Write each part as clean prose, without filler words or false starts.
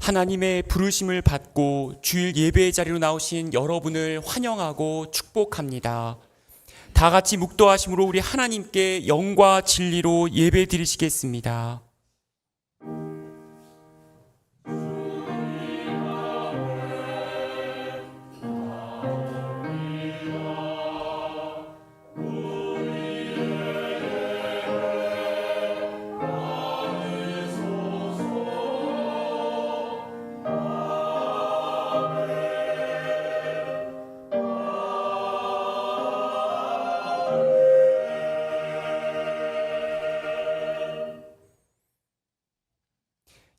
하나님의 부르심을 받고 주일 예배의 자리로 나오신 여러분을 환영하고 축복합니다. 다 같이 묵도하심으로 우리 하나님께 영과 진리로 예배 드리시겠습니다.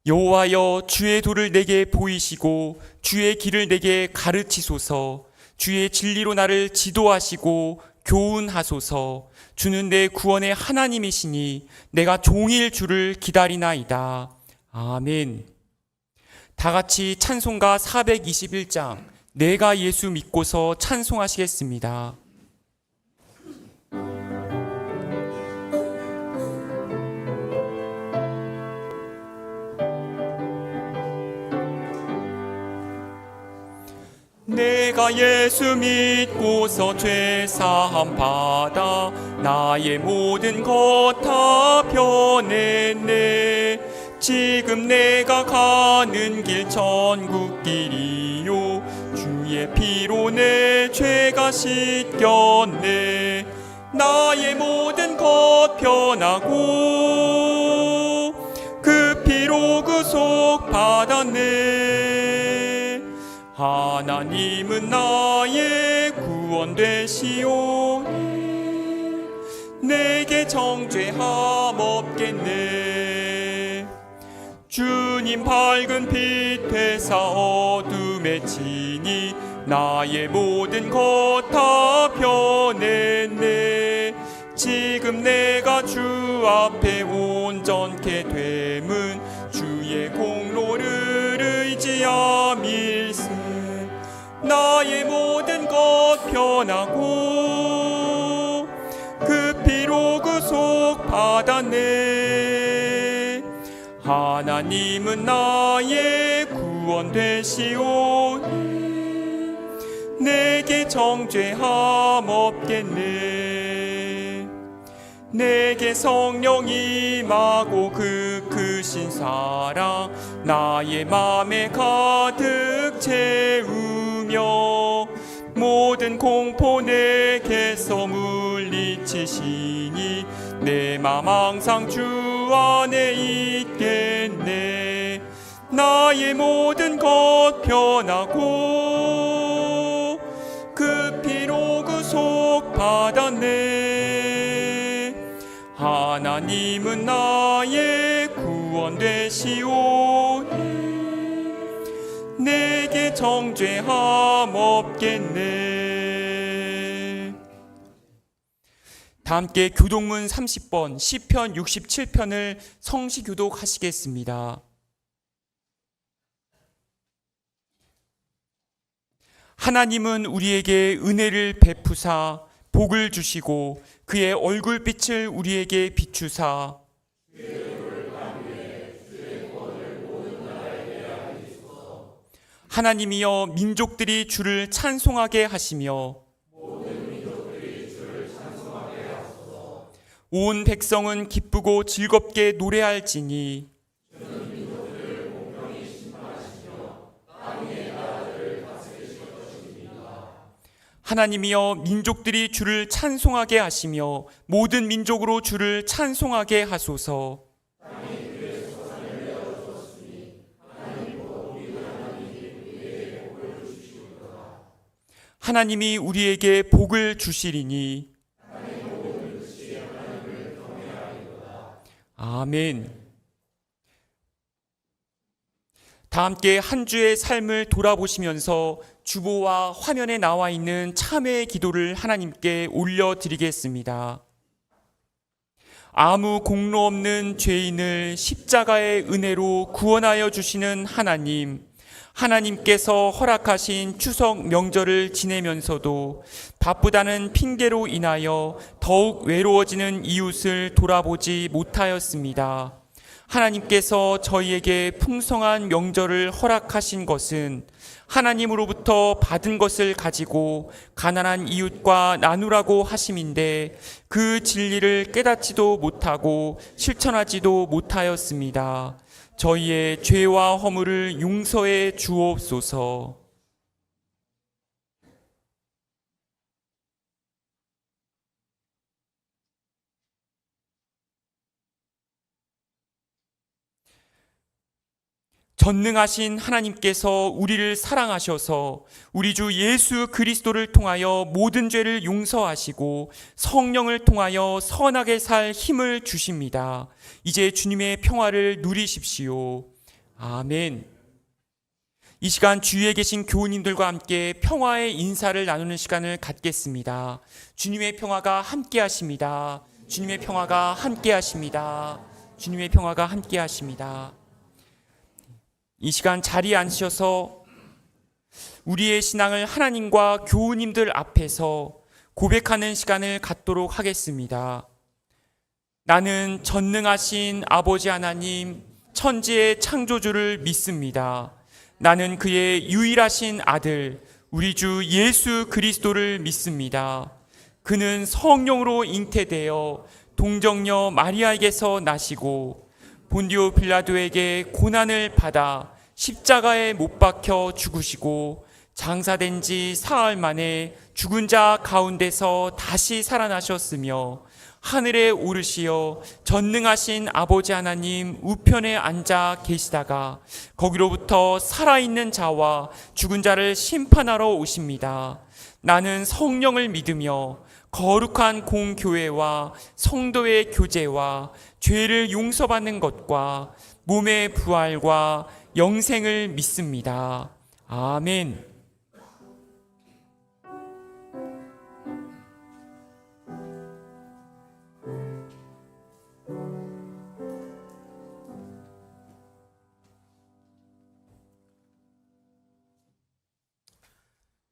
여호와여, 주의 도를 내게 보이시고 주의 길을 내게 가르치소서. 주의 진리로 나를 지도하시고 교훈하소서. 주는 내 구원의 하나님이시니 내가 종일 주를 기다리나이다. 아멘. 다 같이 찬송가 421장 내가 예수 믿고서 찬송하시겠습니다. 내가 예수 믿고서 죄사함 받아 나의 모든 것 다 변했네. 지금 내가 가는 길 천국 길이요 주의 피로 내 죄가 씻겼네. 나의 모든 것 변하고 그 피로 구속 받았네. 하나님은 나의 구원 되시오니 내게 정죄함 없겠네. 주님 밝은 빛 되사 어둠에 치니 나의 모든 것 다 변했네. 지금 내가 주 앞에 온전케 됨은 주의 공로를 의지함일세. 나의 모든 것 변하고 그 피로 구속 받았네. 하나님은 나의 구원 되시오니 내게 정죄함 없겠네. 내게 성령 임하고 그 크신 사랑 나의 맘에 가득 채우며 모든 공포 내게서 물리치시니 내 맘 항상 주 안에 있겠네. 나의 모든 것 변하고 그 피로 구속 받았네. 하나님은 나의 구원 되시오니 내게 정죄함 없겠네. 다 함께 교독문 30번 시편 67편을 성시 교독하시겠습니다. 하나님은 우리에게 은혜를 베푸사 복을 주시고 그의 얼굴빛을 우리에게 비추사 하나님이여 민족들이 주를 찬송하게 하시며 온 백성은 기쁘고 즐겁게 노래할지니 하나님이여 민족들이 주를 찬송하게 하시며 모든 민족으로 주를 찬송하게 하소서. 하나님이 우리에게 복을 주시리니 아멘. 다 함께 한 주의 삶을 돌아보시면서 주보와 화면에 나와 있는 참회의 기도를 하나님께 올려드리겠습니다. 아무 공로 없는 죄인을 십자가의 은혜로 구원하여 주시는 하나님, 하나님께서 허락하신 추석 명절을 지내면서도 바쁘다는 핑계로 인하여 더욱 외로워지는 이웃을 돌아보지 못하였습니다. 하나님께서 저희에게 풍성한 명절을 허락하신 것은 하나님으로부터 받은 것을 가지고 가난한 이웃과 나누라고 하심인데 그 진리를 깨닫지도 못하고 실천하지도 못하였습니다. 저희의 죄와 허물을 용서해 주옵소서. 전능하신 하나님께서 우리를 사랑하셔서 우리 주 예수 그리스도를 통하여 모든 죄를 용서하시고 성령을 통하여 선하게 살 힘을 주십니다. 이제 주님의 평화를 누리십시오. 아멘. 이 시간 주위에 계신 교우님들과 함께 평화의 인사를 나누는 시간을 갖겠습니다. 주님의 평화가 함께 하십니다. 주님의 평화가 함께 하십니다. 주님의 평화가 함께 하십니다. 이 시간 자리에 앉으셔서 우리의 신앙을 하나님과 교우님들 앞에서 고백하는 시간을 갖도록 하겠습니다. 나는 전능하신 아버지 하나님, 천지의 창조주를 믿습니다. 나는 그의 유일하신 아들, 우리 주 예수 그리스도를 믿습니다. 그는 성령으로 잉태되어 동정녀 마리아에게서 나시고 본디오 빌라도에게 고난을 받아 십자가에 못 박혀 죽으시고 장사된 지 사흘 만에 죽은 자 가운데서 다시 살아나셨으며 하늘에 오르시어 전능하신 아버지 하나님 우편에 앉아 계시다가 거기로부터 살아있는 자와 죽은 자를 심판하러 오십니다. 나는 성령을 믿으며 거룩한 공교회와 성도의 교제와 죄를 용서받는 것과 몸의 부활과 영생을 믿습니다. 아멘.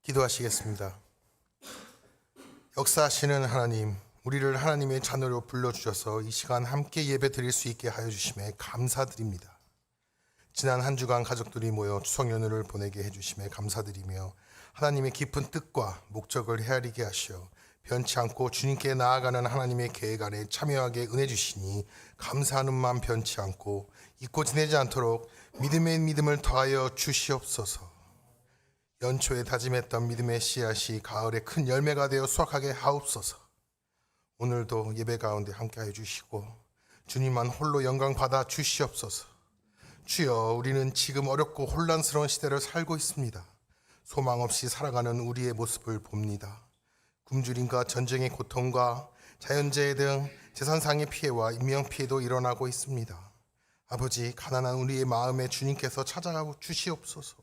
기도하시겠습니다. 역사하시는 하나님, 우리를 하나님의 자녀로 불러주셔서 이 시간 함께 예배 드릴 수 있게 하여 주심에 감사드립니다. 지난 한 주간 가족들이 모여 추석 연휴를 보내게 해주심에 감사드리며 하나님의 깊은 뜻과 목적을 헤아리게 하시어 변치 않고 주님께 나아가는 하나님의 계획 안에 참여하게 은혜 주시니 감사하는 마음 변치 않고 잊고 지내지 않도록 믿음의 믿음을 더하여 주시옵소서. 연초에 다짐했던 믿음의 씨앗이 가을에 큰 열매가 되어 수확하게 하옵소서. 오늘도 예배 가운데 함께하여 주시고 주님만 홀로 영광 받아 주시옵소서. 주여, 우리는 지금 어렵고 혼란스러운 시대를 살고 있습니다. 소망 없이 살아가는 우리의 모습을 봅니다. 굶주림과 전쟁의 고통과 자연재해 등 재산상의 피해와 인명피해도 일어나고 있습니다. 아버지, 가난한 우리의 마음에 주님께서 찾아가 주시옵소서.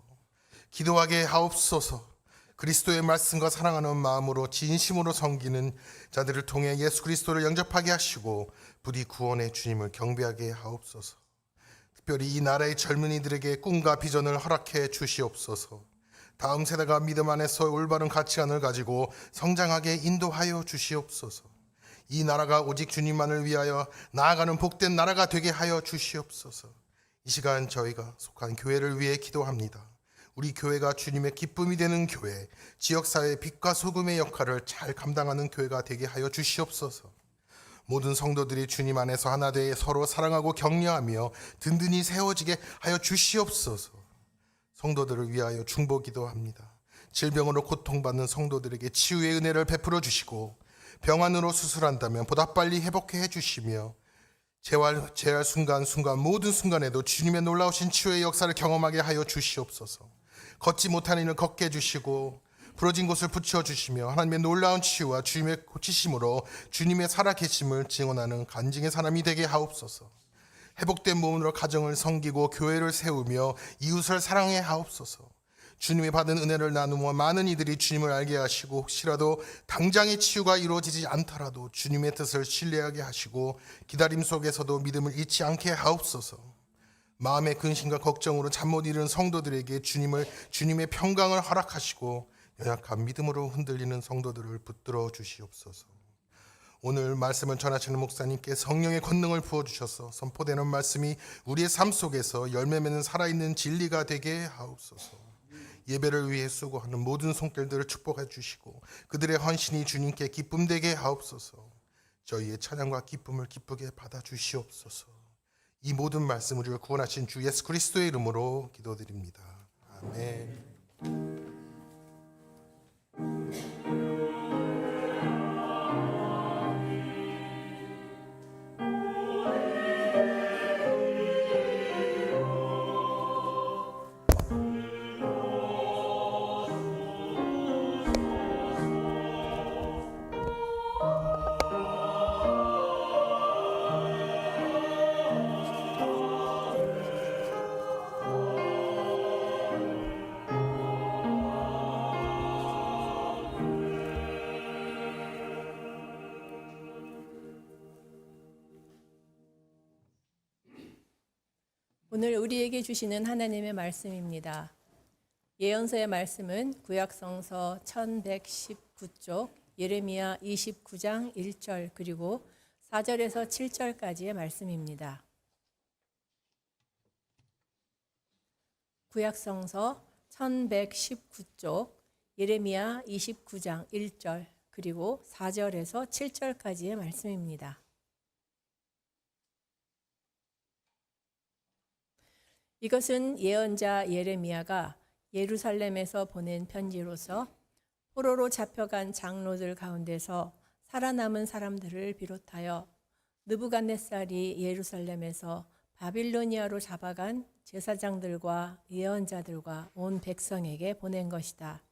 기도하게 하옵소서. 그리스도의 말씀과 사랑하는 마음으로 진심으로 섬기는 자들을 통해 예수 그리스도를 영접하게 하시고 부디 구원의 주님을 경배하게 하옵소서. 특별히 이 나라의 젊은이들에게 꿈과 비전을 허락해 주시옵소서. 다음 세대가 믿음 안에서 올바른 가치관을 가지고 성장하게 인도하여 주시옵소서. 이 나라가 오직 주님만을 위하여 나아가는 복된 나라가 되게 하여 주시옵소서. 이 시간 저희가 속한 교회를 위해 기도합니다. 우리 교회가 주님의 기쁨이 되는 교회, 지역사회의 빛과 소금의 역할을 잘 감당하는 교회가 되게 하여 주시옵소서. 모든 성도들이 주님 안에서 하나 되어 서로 사랑하고 격려하며 든든히 세워지게 하여 주시옵소서. 성도들을 위하여 중보기도 합니다. 질병으로 고통받는 성도들에게 치유의 은혜를 베풀어 주시고 병환으로 수술한다면 보다 빨리 회복해 주시며 재활 순간 모든 순간에도 주님의 놀라우신 치유의 역사를 경험하게 하여 주시옵소서. 걷지 못하는 이는 걷게 해주시고 부러진 곳을 붙여주시며 하나님의 놀라운 치유와 주님의 고치심으로 주님의 살아계심을 증언하는 간증의 사람이 되게 하옵소서. 회복된 몸으로 가정을 섬기고 교회를 세우며 이웃을 사랑해 하옵소서. 주님이 받은 은혜를 나누며 많은 이들이 주님을 알게 하시고 혹시라도 당장의 치유가 이루어지지 않더라도 주님의 뜻을 신뢰하게 하시고 기다림 속에서도 믿음을 잃지 않게 하옵소서. 마음의 근심과 걱정으로 잠 못 이루는 성도들에게 주님의 평강을 허락하시고 연약한 믿음으로 흔들리는 성도들을 붙들어 주시옵소서. 오늘 말씀을 전하시는 목사님께 성령의 권능을 부어주셔서 선포되는 말씀이 우리의 삶 속에서 열매 맺는 살아있는 진리가 되게 하옵소서. 예배를 위해 수고하는 모든 손길들을 축복해 주시고 그들의 헌신이 주님께 기쁨 되게 하옵소서. 저희의 찬양과 기쁨을 기쁘게 받아 주시옵소서. 이 모든 말씀 우리를 구원하신 주 예수 그리스도의 이름으로 기도드립니다. 아멘. 오늘 우리에게 주시는 하나님의 말씀입니다. 예언서의 말씀은 구약성서 1119쪽, 예레미야 29장 1절 그리고 4절에서 7절까지의 말씀입니다. 구약성서 1119쪽, 예레미야 29장 1절 그리고 4절에서 7절까지의 말씀입니다. 이것은 예언자 예레미야가 예루살렘에서 보낸 편지로서 포로로 잡혀간 장로들 가운데서 살아남은 사람들을 비롯하여 느부갓네살이 예루살렘에서 바빌로니아로 잡아간 제사장들과 예언자들과 온 백성에게 보낸 것이다.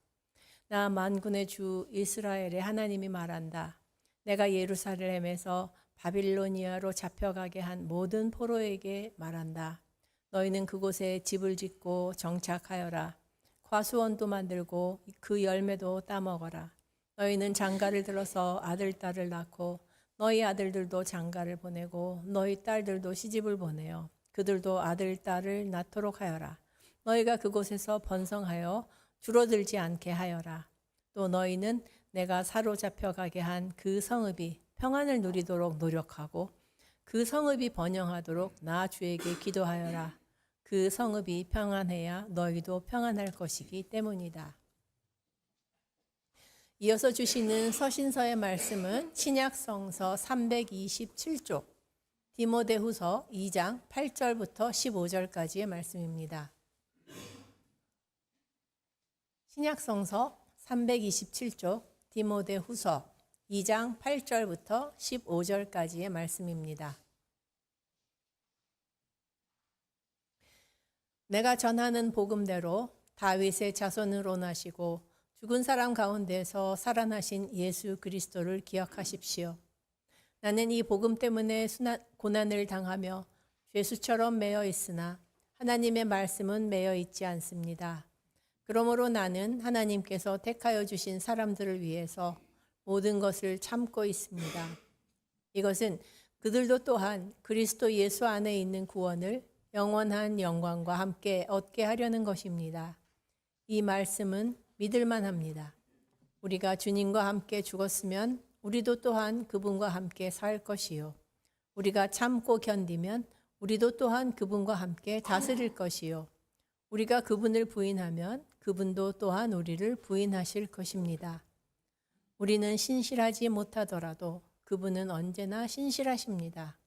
나 만군의 주 이스라엘의 하나님이 말한다. 내가 예루살렘에서 바빌로니아로 잡혀가게 한 모든 포로에게 말한다. 너희는 그곳에 집을 짓고 정착하여라. 과수원도 만들고 그 열매도 따먹어라. 너희는 장가를 들어서 아들, 딸을 낳고 너희 아들들도 장가를 보내고 너희 딸들도 시집을 보내어 그들도 아들, 딸을 낳도록 하여라. 너희가 그곳에서 번성하여 줄어들지 않게 하여라. 또 너희는 내가 사로잡혀 가게 한 그 성읍이 평안을 누리도록 노력하고 그 성읍이 번영하도록 나 주에게 기도하여라. 그 성읍이 평안해야 너희도 평안할 것이기 때문이다. 이어서 주시는 서신서의 말씀은 신약성서 327쪽, 디모데후서 2장 8절부터 15절까지의 말씀입니다. 신약성서 327쪽, 디모데후서 2장 8절부터 15절까지의 말씀입니다. 내가 전하는 복음대로 다윗의 자손으로 나시고 죽은 사람 가운데서 살아나신 예수 그리스도를 기억하십시오. 나는 이 복음 때문에 고난을 당하며 죄수처럼 매여 있으나 하나님의 말씀은 매여 있지 않습니다. 그러므로 나는 하나님께서 택하여 주신 사람들을 위해서 모든 것을 참고 있습니다. 이것은 그들도 또한 그리스도 예수 안에 있는 구원을 영원한 영광과 함께 얻게 하려는 것입니다. 이 말씀은 믿을만 합니다. 우리가 주님과 함께 죽었으면 우리도 또한 그분과 함께 살 것이요. 우리가 참고 견디면 우리도 또한 그분과 함께 다스릴 것이요. 우리가 그분을 부인하면 그분도 또한 우리를 부인하실 것입니다. 우리는 신실하지 못하더라도 그분은 언제나 신실하십니다.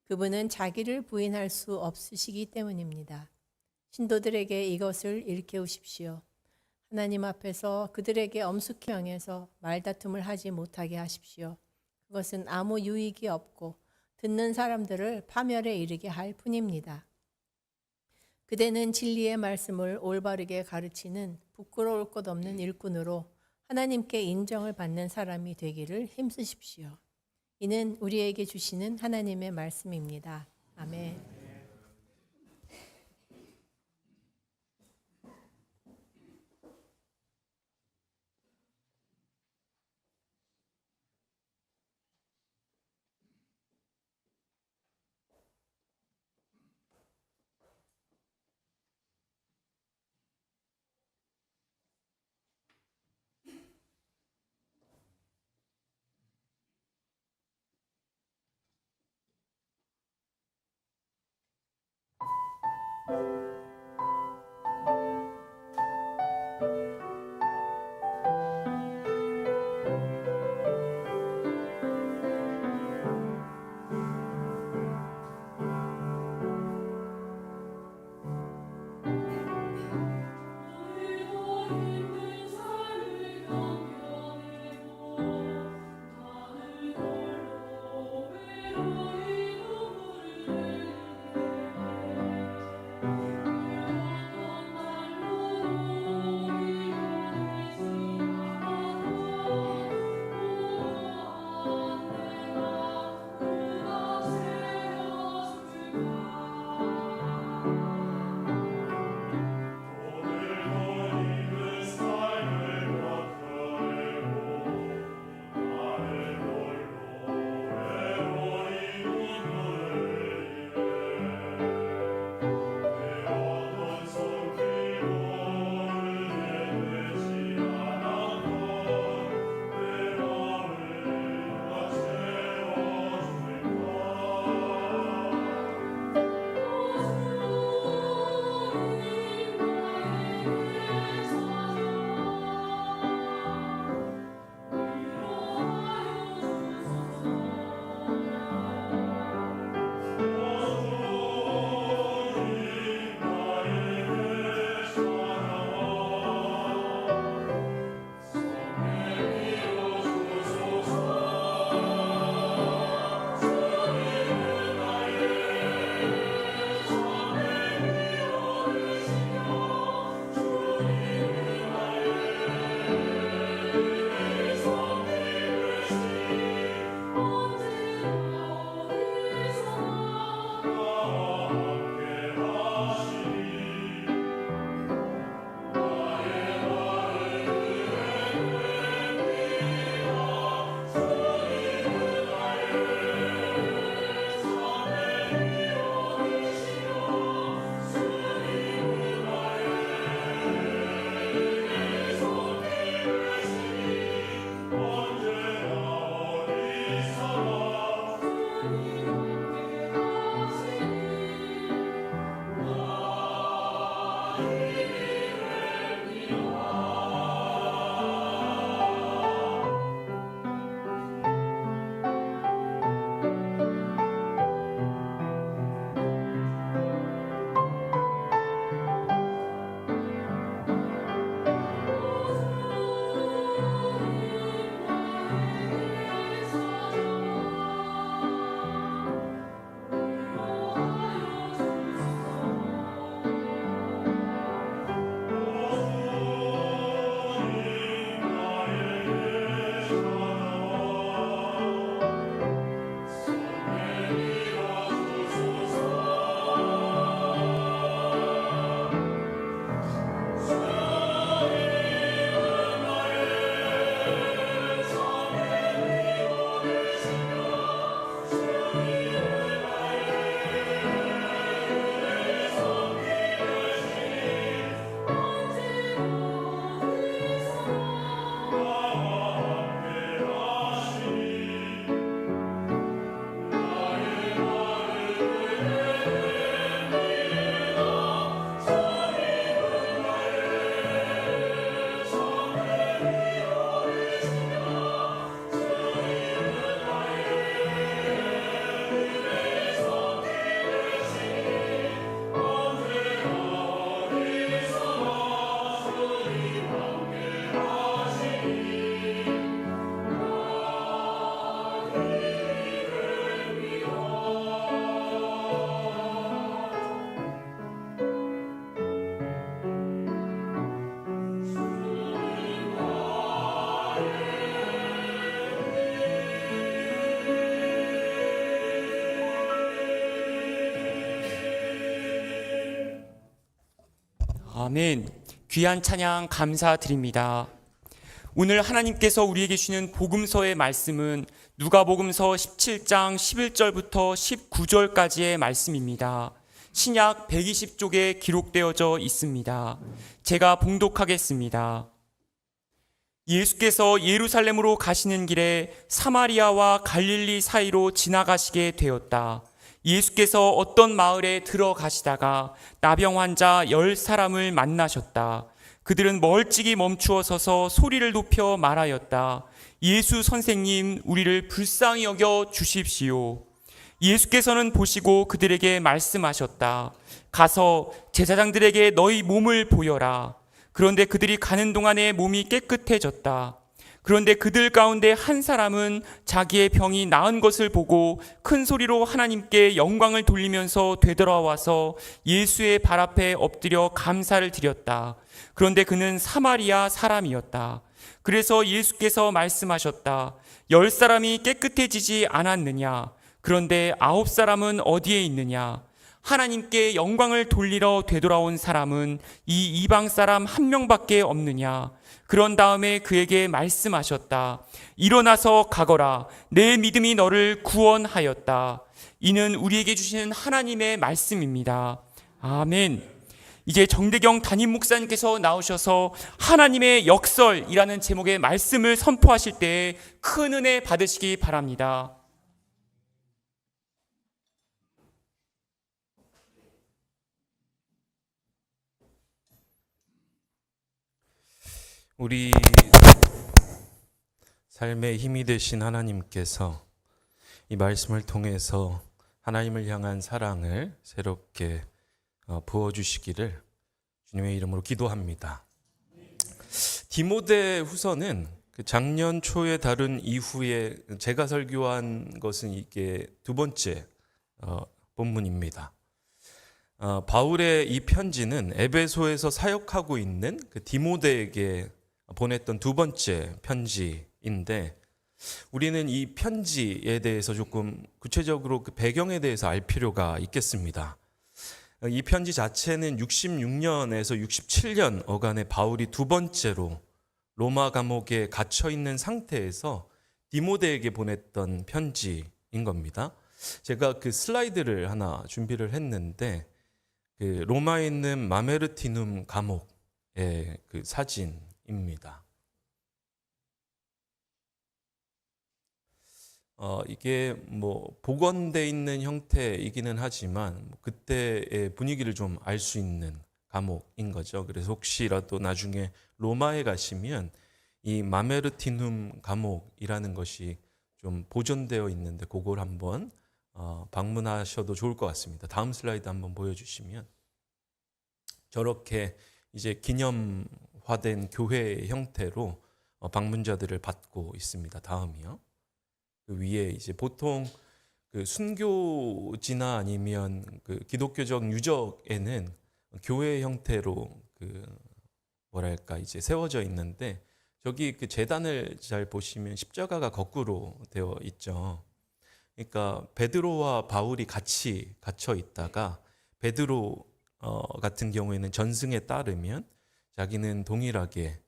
그분은 자기를 부인할 수 없으시기 때문입니다. 신도들에게 이것을 일깨우십시오. 하나님 앞에서 그들에게 엄숙히 명해서 말다툼을 하지 못하게 하십시오. 그것은 아무 유익이 없고 듣는 사람들을 파멸에 이르게 할 뿐입니다. 그대는 진리의 말씀을 올바르게 가르치는 부끄러울 것 없는 일꾼으로 하나님께 인정을 받는 사람이 되기를 힘쓰십시오. 이는 우리에게 주시는 하나님의 말씀입니다. 아멘. 아멘. 귀한 찬양 감사드립니다. 오늘 하나님께서 우리에게 주시는 복음서의 말씀은 누가복음서 17장 11절부터 19절까지의 말씀입니다. 신약 120쪽에 기록되어져 있습니다. 제가 봉독하겠습니다. 예수께서 예루살렘으로 가시는 길에 사마리아와 갈릴리 사이로 지나가시게 되었다. 예수께서 어떤 마을에 들어가시다가 나병 환자 10사람을 만나셨다. 그들은 멀찍이 멈추어 서서 소리를 높여 말하였다. 예수 선생님, 우리를 불쌍히 여겨 주십시오. 예수께서는 보시고 그들에게 말씀하셨다. 가서 제사장들에게 너희 몸을 보여라. 그런데 그들이 가는 동안에 몸이 깨끗해졌다. 그런데 그들 가운데 한 사람은 자기의 병이 나은 것을 보고 큰 소리로 하나님께 영광을 돌리면서 되돌아와서 예수의 발 앞에 엎드려 감사를 드렸다. 그런데 그는 사마리아 사람이었다. 그래서 예수께서 말씀하셨다. 10사람이 깨끗해지지 않았느냐? 그런데 9사람은 어디에 있느냐? 하나님께 영광을 돌리러 되돌아온 사람은 이 이방 사람 한 명밖에 없느냐? 그런 다음에 그에게 말씀하셨다. 일어나서 가거라. 내 믿음이 너를 구원하였다. 이는 우리에게 주시는 하나님의 말씀입니다. 아멘. 이제 정대경 담임 목사님께서 나오셔서 하나님의 역설이라는 제목의 말씀을 선포하실 때에 큰 은혜 받으시기 바랍니다. 우리 삶의 힘이 되신 하나님께서 이 말씀을 통해서 하나님을 향한 사랑을 새롭게 부어주시기를 주님의 이름으로 기도합니다. 디모데 후서는 작년 초에 다룬 이후에 제가 설교한 것은 이게 두 번째 본문입니다. 바울의 이 편지는 에베소에서 사역하고 있는 그 디모데에게 보냈던 두 번째 편지인데, 우리는 이 편지에 대해서 조금 구체적으로 그 배경에 대해서 알 필요가 있겠습니다. 이 편지 자체는 66년에서 67년 어간에 바울이 두 번째로 로마 감옥에 갇혀 있는 상태에서 디모데에게 보냈던 편지인 겁니다. 제가 그 슬라이드를 하나 준비를 했는데, 그 로마에 있는 마메르티눔 감옥의 그 사진입니다. 이게 뭐 복원돼 있는 형태이기는 하지만 그때의 분위기를 좀 알 수 있는 감옥인 거죠. 그래서 혹시라도 나중에 로마에 가시면 이 마메르티눔 감옥이라는 것이 좀 보존되어 있는데 그걸 한번 방문하셔도 좋을 것 같습니다. 다음 슬라이드 한번 보여주시면 저렇게 이제 기념화된 교회 형태로 방문자들을 받고 있습니다. 다음이요. 그 위에 이제 보통 그 순교지나 아니면 그 기독교적 유적에는 교회 형태로 그 뭐랄까 이제 세워져 있는데, 저기 그 제단을 잘 보시면 십자가가 거꾸로 되어 있죠. 그러니까 베드로와 바울이 같이 갇혀 있다가 베드로 같은 경우에는 전승에 따르면 자기는 동일하게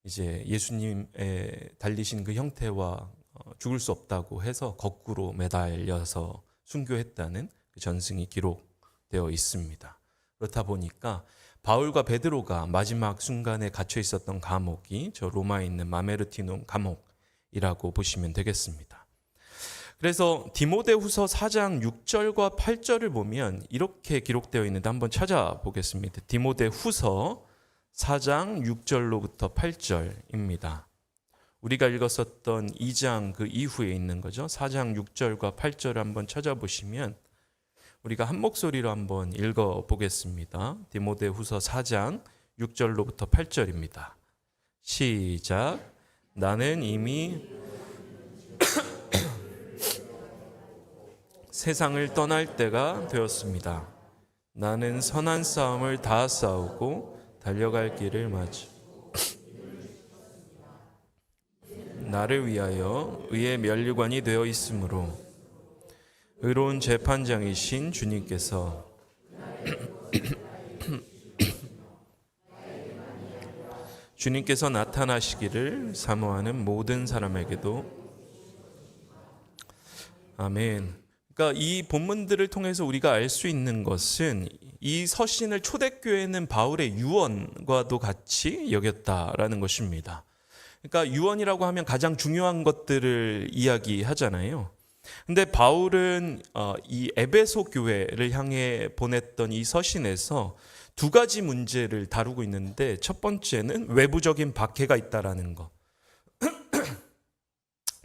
이제 예수님의 달리신 그 형태와 죽을 수 없다고 해서 거꾸로 매달려서 순교했다는 그 전승이 기록되어 있습니다. 그렇다 보니까 바울과 베드로가 마지막 순간에 갇혀 있었던 감옥이 저 로마에 있는 마메르티눔 감옥이라고 보시면 되겠습니다. 그래서 디모데후서 4장 6절과 8절을 보면 이렇게 기록되어 있는데 한번 찾아보겠습니다. 디모데후서 4장 6절로부터 8절입니다. 우리가 읽었었던 2장 그 이후에 있는 거죠. 4장 6절과 8절을 한번 찾아보시면 우리가 한 목소리로 한번 읽어보겠습니다. 디모데후서 4장 6절로부터 8절입니다. 시작. 나는 이미 세상을 떠날 때가 되었습니다. 나는 선한 싸움을 다 싸우고 달려갈 길을 맞이 나를 위하여 의의 면류관이 되어 있으므로 의로운 재판장이신 주님께서 주님께서 나타나시기를 사모하는 모든 사람에게도 아멘. 그러니까 이 본문들을 통해서 우리가 알 수 있는 것은 이 서신을 초대교회는 바울의 유언과도 같이 여겼다라는 것입니다. 그러니까 유언이라고 하면 가장 중요한 것들을 이야기하잖아요. 근데 바울은 이 에베소 교회를 향해 보냈던 이 서신에서 두 가지 문제를 다루고 있는데, 첫 번째는 외부적인 박해가 있다라는 거.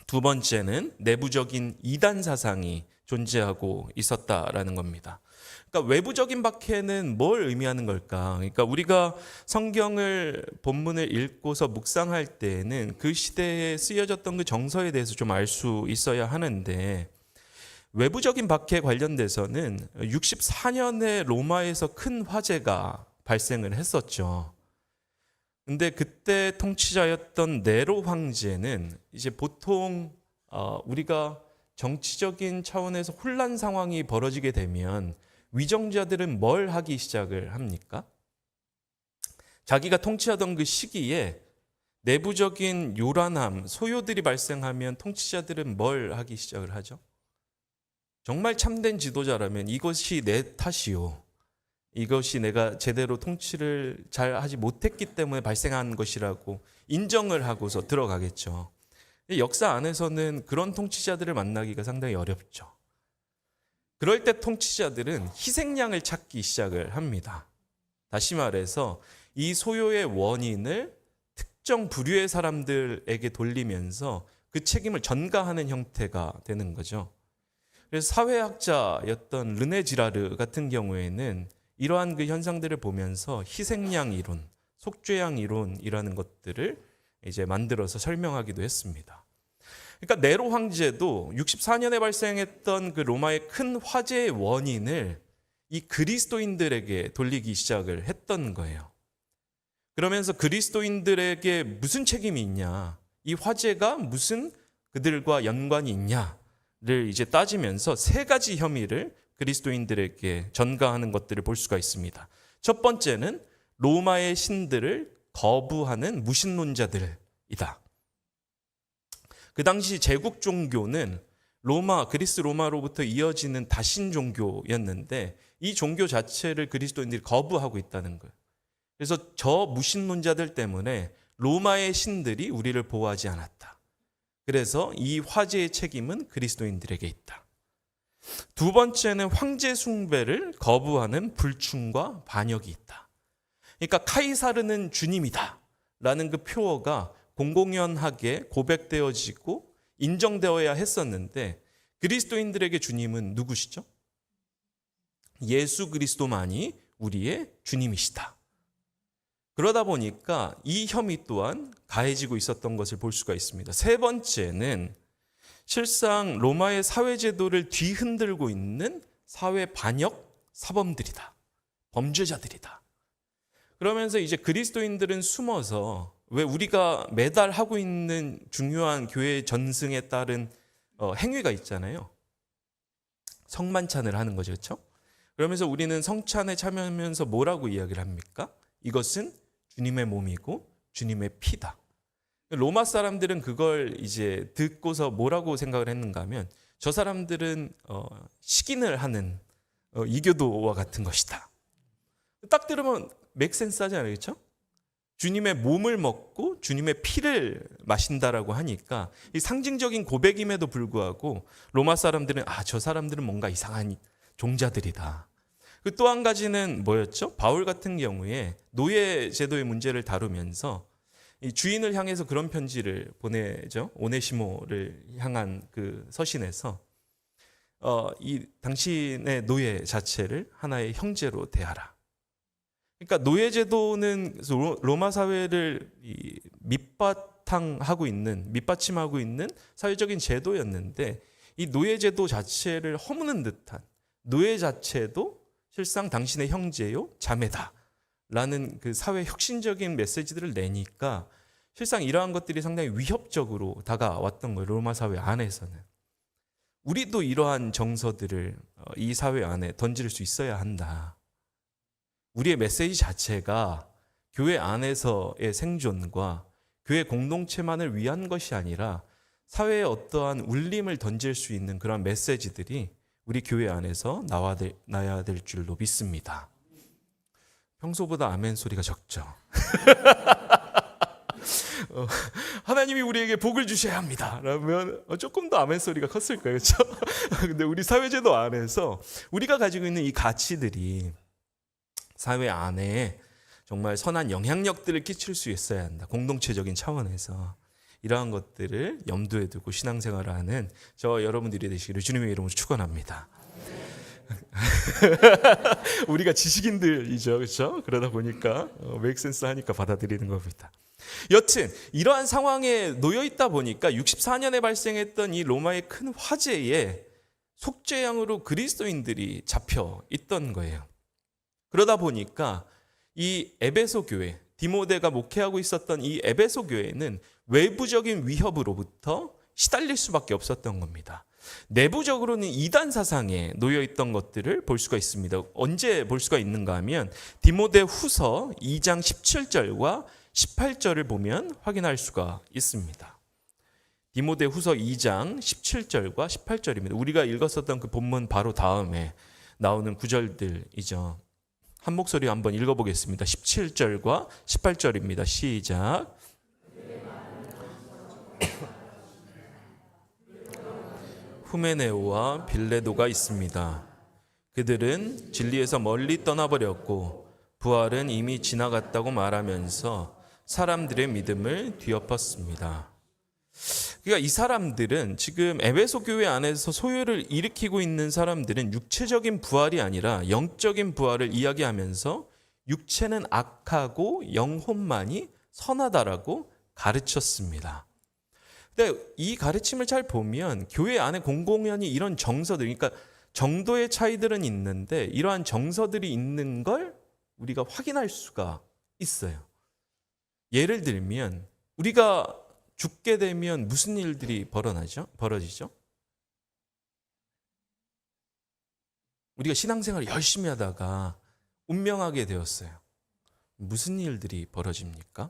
두 번째는 내부적인 이단 사상이 존재하고 있었다라는 겁니다. 그러니까 외부적인 박해는 뭘 의미하는 걸까? 그러니까 우리가 성경을 본문을 읽고서 묵상할 때에는 그 시대에 쓰여졌던 그 정서에 대해서 좀 알 수 있어야 하는데, 외부적인 박해에 관련돼서는 64년에 로마에서 큰 화재가 발생을 했었죠. 근데 그때 통치자였던 네로 황제는 이제 보통 우리가 정치적인 차원에서 혼란 상황이 벌어지게 되면 위정자들은 뭘 하기 시작을 합니까? 자기가 통치하던 그 시기에 내부적인 요란함, 소요들이 발생하면 통치자들은 뭘 하기 시작을 하죠? 정말 참된 지도자라면 이것이 내 탓이요, 이것이 내가 제대로 통치를 잘 하지 못했기 때문에 발생한 것이라고 인정을 하고서 들어가겠죠. 역사 안에서는 그런 통치자들을 만나기가 상당히 어렵죠. 그럴 때 통치자들은 희생양을 찾기 시작을 합니다. 다시 말해서 이 소요의 원인을 특정 부류의 사람들에게 돌리면서 그 책임을 전가하는 형태가 되는 거죠. 그래서 사회학자였던 르네 지라르 같은 경우에는 이러한 그 현상들을 보면서 희생양 이론, 속죄양 이론이라는 것들을 이제 만들어서 설명하기도 했습니다. 그러니까 네로 황제도 64년에 발생했던 그 로마의 큰 화재의 원인을 이 그리스도인들에게 돌리기 시작을 했던 거예요. 그러면서 그리스도인들에게 무슨 책임이 있냐, 이 화재가 무슨 그들과 연관이 있냐를 이제 따지면서 세 가지 혐의를 그리스도인들에게 전가하는 것들을 볼 수가 있습니다. 첫 번째는 로마의 신들을 거부하는 무신론자들이다. 그 당시 제국 종교는 그리스 로마로부터 이어지는 다신 종교였는데, 이 종교 자체를 그리스도인들이 거부하고 있다는 거예요. 그래서 저 무신론자들 때문에 로마의 신들이 우리를 보호하지 않았다. 그래서 이 화재의 책임은 그리스도인들에게 있다. 두 번째는 황제 숭배를 거부하는 불충과 반역이 있다. 그러니까 카이사르는 주님이다 라는 그 표어가 공공연하게 고백되어지고 인정되어야 했었는데, 그리스도인들에게 주님은 누구시죠? 예수 그리스도만이 우리의 주님이시다. 그러다 보니까 이 혐의 또한 가해지고 있었던 것을 볼 수가 있습니다. 세 번째는 실상 로마의 사회제도를 뒤흔들고 있는 사회 반역 사범들이다. 범죄자들이다. 그러면서 이제 그리스도인들은 숨어서, 왜 우리가 매달 하고 있는 중요한 교회 전승에 따른 행위가 있잖아요. 성만찬을 하는 거죠. 그렇죠? 그러면서 우리는 성찬에 참여하면서 뭐라고 이야기를 합니까? 이것은 주님의 몸이고 주님의 피다. 로마 사람들은 그걸 이제 듣고서 뭐라고 생각을 했는가 하면, 저 사람들은 식인을 하는 이교도와 같은 것이다. 딱 들으면 맥센스 하지 않아요? 그렇죠? 주님의 몸을 먹고 주님의 피를 마신다라고 하니까 이 상징적인 고백임에도 불구하고 로마 사람들은 저 사람들은 뭔가 이상한 종자들이다. 그 또 한 가지는 뭐였죠? 바울 같은 경우에 노예 제도의 문제를 다루면서 이 주인을 향해서 그런 편지를 보내죠. 오네시모를 향한 그 서신에서 이 당신의 노예 자체를 하나의 형제로 대하라. 그러니까 노예 제도는 로마 사회를 밑받침하고 있는 사회적인 제도였는데, 이 노예 제도 자체를 허무는 듯한, 노예 자체도 실상 당신의 형제요 자매다 라는 그 사회 혁신적인 메시지들을 내니까 실상 이러한 것들이 상당히 위협적으로 다가왔던 거예요. 로마 사회 안에서는. 우리도 이러한 정서들을 이 사회 안에 던질 수 있어야 한다. 우리의 메시지 자체가 교회 안에서의 생존과 교회 공동체만을 위한 것이 아니라 사회에 어떠한 울림을 던질 수 있는 그런 메시지들이 우리 교회 안에서 나야 될 줄로 믿습니다. 평소보다 아멘 소리가 적죠. 하나님이 우리에게 복을 주셔야 합니다. 라면 조금 더 아멘 소리가 컸을 거예요. 그렇죠? 근데 우리 사회제도 안에서 우리가 가지고 있는 이 가치들이 사회 안에 정말 선한 영향력들을 끼칠 수 있어야 한다. 공동체적인 차원에서. 이러한 것들을 염두에 두고 신앙생활을 하는 저 여러분들이 되시기를 주님의 이름으로 축원합니다. 우리가 지식인들이죠, 그렇죠? 그러다 보니까 메이크 센스 하니까 받아들이는 겁니다. 여튼 이러한 상황에 놓여 있다 보니까 64년에 발생했던 이 로마의 큰 화재에 속죄양으로 그리스도인들이 잡혀 있던 거예요. 그러다 보니까 이 에베소 교회, 디모데가 목회하고 있었던 이 에베소 교회는 외부적인 위협으로부터 시달릴 수밖에 없었던 겁니다. 내부적으로는 이단 사상에 놓여 있던 것들을 볼 수가 있습니다. 언제 볼 수가 있는가 하면 디모데 후서 2장 17절과 18절을 보면 확인할 수가 있습니다. 디모데 후서 2장 17절과 18절입니다. 우리가 읽었었던 그 본문 바로 다음에 나오는 구절들이죠. 한 목소리 한번 읽어보겠습니다. 17절과 18절입니다. 시작. 후메네오와 빌레도가 있습니다. 그들은 진리에서 멀리 떠나버렸고 부활은 이미 지나갔다고 말하면서 사람들의 믿음을 뒤엎었습니다. 그러니까 이 사람들은 지금 에베소 교회 안에서 소요를 일으키고 있는 사람들은 육체적인 부활이 아니라 영적인 부활을 이야기하면서 육체는 악하고 영혼만이 선하다라고 가르쳤습니다. 근데 이 가르침을 잘 보면 교회 안에 공공연히 이런 정서들, 그러니까 정도의 차이들은 있는데 이러한 정서들이 있는 걸 우리가 확인할 수가 있어요. 예를 들면 우리가 죽게 되면 무슨 일들이 벌어지죠? 우리가 신앙생활을 열심히 하다가 운명하게 되었어요. 무슨 일들이 벌어집니까?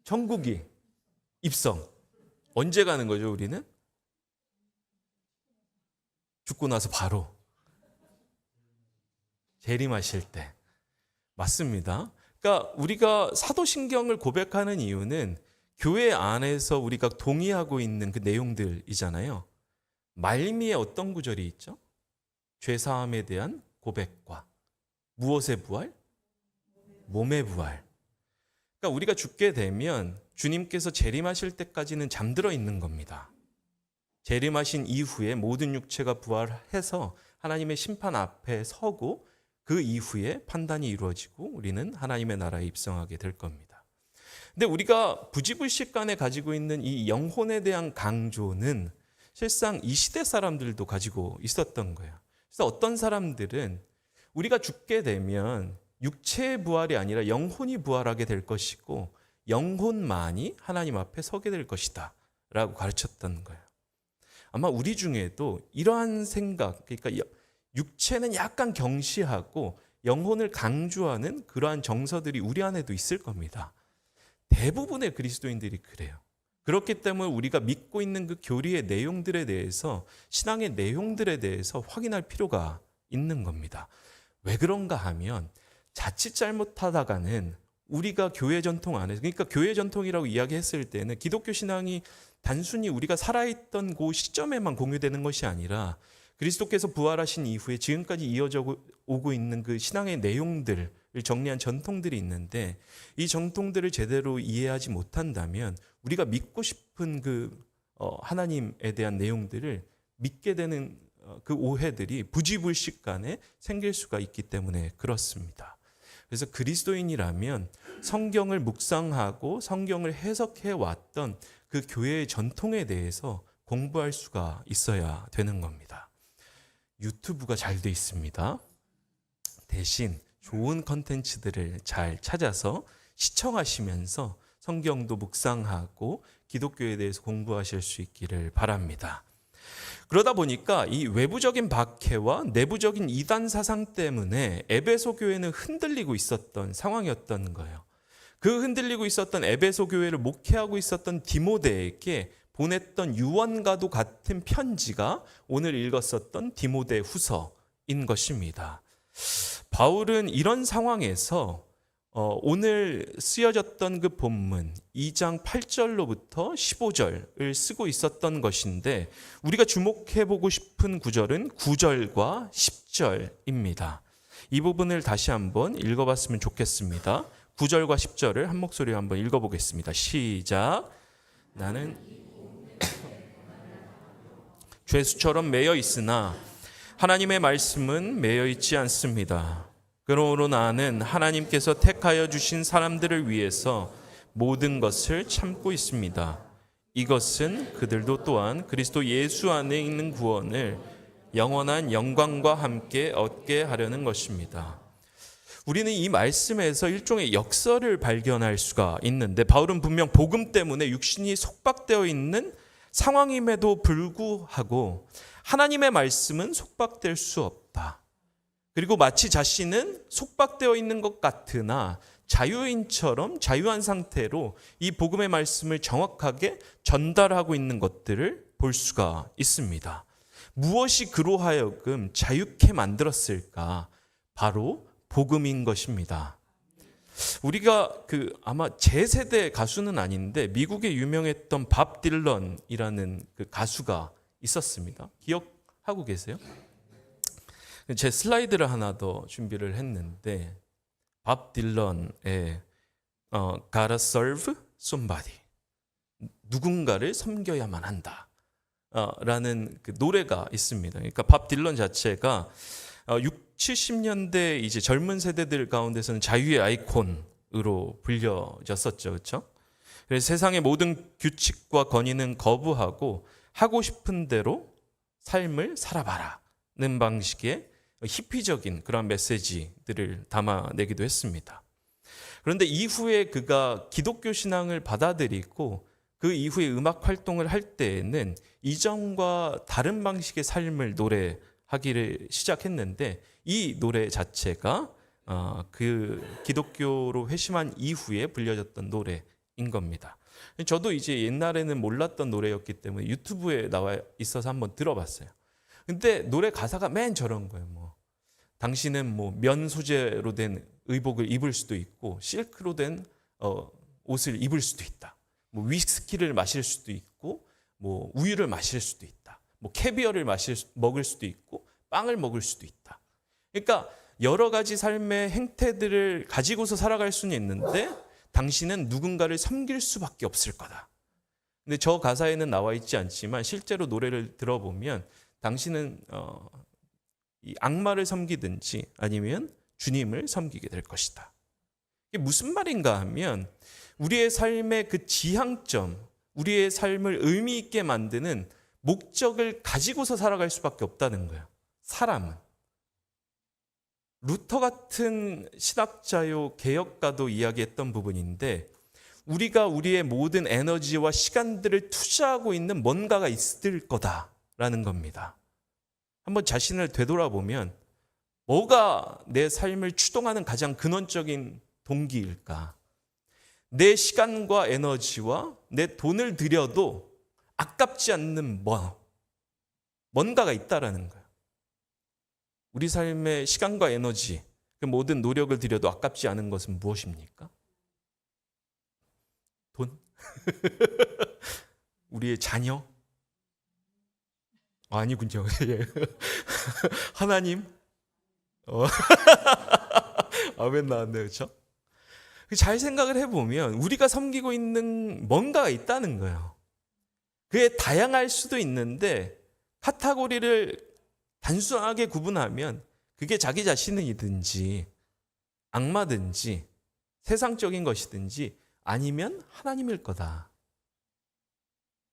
천국이 입성. 언제 가는 거죠, 우리는? 죽고 나서 바로 재림하실 때. 맞습니다. 그러니까 우리가 사도신경을 고백하는 이유는 교회 안에서 우리가 동의하고 있는 그 내용들이잖아요. 말미에 어떤 구절이 있죠? 죄사함에 대한 고백과 무엇의 부활? 몸의 부활. 그러니까 우리가 죽게 되면 주님께서 재림하실 때까지는 잠들어 있는 겁니다. 재림하신 이후에 모든 육체가 부활해서 하나님의 심판 앞에 서고 그 이후에 판단이 이루어지고 우리는 하나님의 나라에 입성하게 될 겁니다. 근데 우리가 부지불식간에 가지고 있는 이 영혼에 대한 강조는 실상 이 시대 사람들도 가지고 있었던 거예요. 그래서 어떤 사람들은 우리가 죽게 되면 육체의 부활이 아니라 영혼이 부활하게 될 것이고 영혼만이 하나님 앞에 서게 될 것이다 라고 가르쳤던 거예요. 아마 우리 중에도 이러한 생각, 그러니까 육체는 약간 경시하고 영혼을 강조하는 그러한 정서들이 우리 안에도 있을 겁니다. 대부분의 그리스도인들이 그래요. 그렇기 때문에 우리가 믿고 있는 그 교리의 내용들에 대해서, 신앙의 내용들에 대해서 확인할 필요가 있는 겁니다. 왜 그런가 하면 자칫 잘못하다가는 우리가 교회 전통 안에서, 그러니까 교회 전통이라고 이야기했을 때는 기독교 신앙이 단순히 우리가 살아있던 그 시점에만 공유되는 것이 아니라 그리스도께서 부활하신 이후에 지금까지 이어져 오고 있는 그 신앙의 내용들을 정리한 전통들이 있는데, 이 전통들을 제대로 이해하지 못한다면 우리가 믿고 싶은 그 하나님에 대한 내용들을 믿게 되는 그 오해들이 부지불식간에 생길 수가 있기 때문에 그렇습니다. 그래서 그리스도인이라면 성경을 묵상하고 성경을 해석해 왔던 그 교회의 전통에 대해서 공부할 수가 있어야 되는 겁니다. 유튜브가 잘 돼 있습니다. 대신 좋은 컨텐츠들을 잘 찾아서 시청하시면서 성경도 묵상하고 기독교에 대해서 공부하실 수 있기를 바랍니다. 그러다 보니까 이 외부적인 박해와 내부적인 이단 사상 때문에 에베소 교회는 흔들리고 있었던 상황이었던 거예요. 그 흔들리고 있었던 에베소 교회를 목회하고 있었던 디모데에게 보냈던 유언과도 같은 편지가 오늘 읽었었던 디모데 후서인 것입니다. 바울은 이런 상황에서 오늘 쓰여졌던 그 본문 2장 8절로부터 15절을 쓰고 있었던 것인데 우리가 주목해보고 싶은 구절은 9절과 10절입니다. 이 부분을 다시 한번 읽어봤으면 좋겠습니다. 9절과 10절을 한 목소리로 한번 읽어보겠습니다. 시작. 나는 죄수처럼 매여 있으나 하나님의 말씀은 매여 있지 않습니다. 그러므로 나는 하나님께서 택하여 주신 사람들을 위해서 모든 것을 참고 있습니다. 이것은 그들도 또한 그리스도 예수 안에 있는 구원을 영원한 영광과 함께 얻게 하려는 것입니다. 우리는 이 말씀에서 일종의 역설을 발견할 수가 있는데 바울은 분명 복음 때문에 육신이 속박되어 있는 상황임에도 불구하고 하나님의 말씀은 속박될 수 없다. 그리고 마치 자신은 속박되어 있는 것 같으나 자유인처럼 자유한 상태로 이 복음의 말씀을 정확하게 전달하고 있는 것들을 볼 수가 있습니다. 무엇이 그로 하여금 자유케 만들었을까? 바로 복음인 것입니다. 우리가 아마 제 세대 가수는 아닌데 미국에 유명했던 밥 딜런이라는 그 가수가 있었습니다. 기억하고 계세요? 제 슬라이드를 하나 더 준비를 했는데 밥 딜런의 Gotta serve somebody, 누군가를 섬겨야만 한다 라는 그 노래가 있습니다. 그러니까 밥 딜런 자체가 60, 70년대 이제 젊은 세대들 가운데서는 자유의 아이콘으로 불려졌었죠. 그렇죠? 그래서 세상의 모든 규칙과 권위는 거부하고 하고 싶은 대로 삶을 살아봐라는 방식의 히피적인 그런 메시지들을 담아내기도 했습니다. 그런데 이후에 그가 기독교 신앙을 받아들이고 그 이후에 음악 활동을 할 때에는 이전과 다른 방식의 삶을 노래하기를 시작했는데 이 노래 자체가 그 기독교로 회심한 이후에 불려졌던 노래인 겁니다. 저도 이제 옛날에는 몰랐던 노래였기 때문에 유튜브에 나와 있어서 한번 들어봤어요. 근데 노래 가사가 맨 저런 거예요. 당신은 면 소재로 된 의복을 입을 수도 있고 실크로 된 옷을 입을 수도 있다. 위스키를 마실 수도 있고 우유를 마실 수도 있다. 캐비어를 먹을 수도 있고 빵을 먹을 수도 있다. 그러니까 여러 가지 삶의 행태들을 가지고서 살아갈 수는 있는데 당신은 누군가를 섬길 수밖에 없을 거다. 근데 저 가사에는 나와 있지 않지만 실제로 노래를 들어보면 당신은 이 악마를 섬기든지 아니면 주님을 섬기게 될 것이다. 이게 무슨 말인가 하면 우리의 삶의 그 지향점, 우리의 삶을 의미 있게 만드는 목적을 가지고서 살아갈 수밖에 없다는 거예요. 사람은. 루터 같은 신학자요 개혁가도 이야기했던 부분인데 우리가 우리의 모든 에너지와 시간들을 투자하고 있는 뭔가가 있을 거다라는 겁니다. 한번 자신을 되돌아보면 뭐가 내 삶을 추동하는 가장 근원적인 동기일까? 내 시간과 에너지와 내 돈을 들여도 아깝지 않는 뭔가가 있다라는 거예요. 우리 삶의 시간과 에너지, 그 모든 노력을 들여도 아깝지 않은 것은 무엇입니까? 돈? 우리의 자녀? 아니군요. 하나님? 아멘 나왔네요. 그렇죠? 잘 생각을 해보면 우리가 섬기고 있는 뭔가가 있다는 거예요. 그게 다양할 수도 있는데 카테고리를 단순하게 구분하면 그게 자기 자신이든지 악마든지 세상적인 것이든지 아니면 하나님일 거다.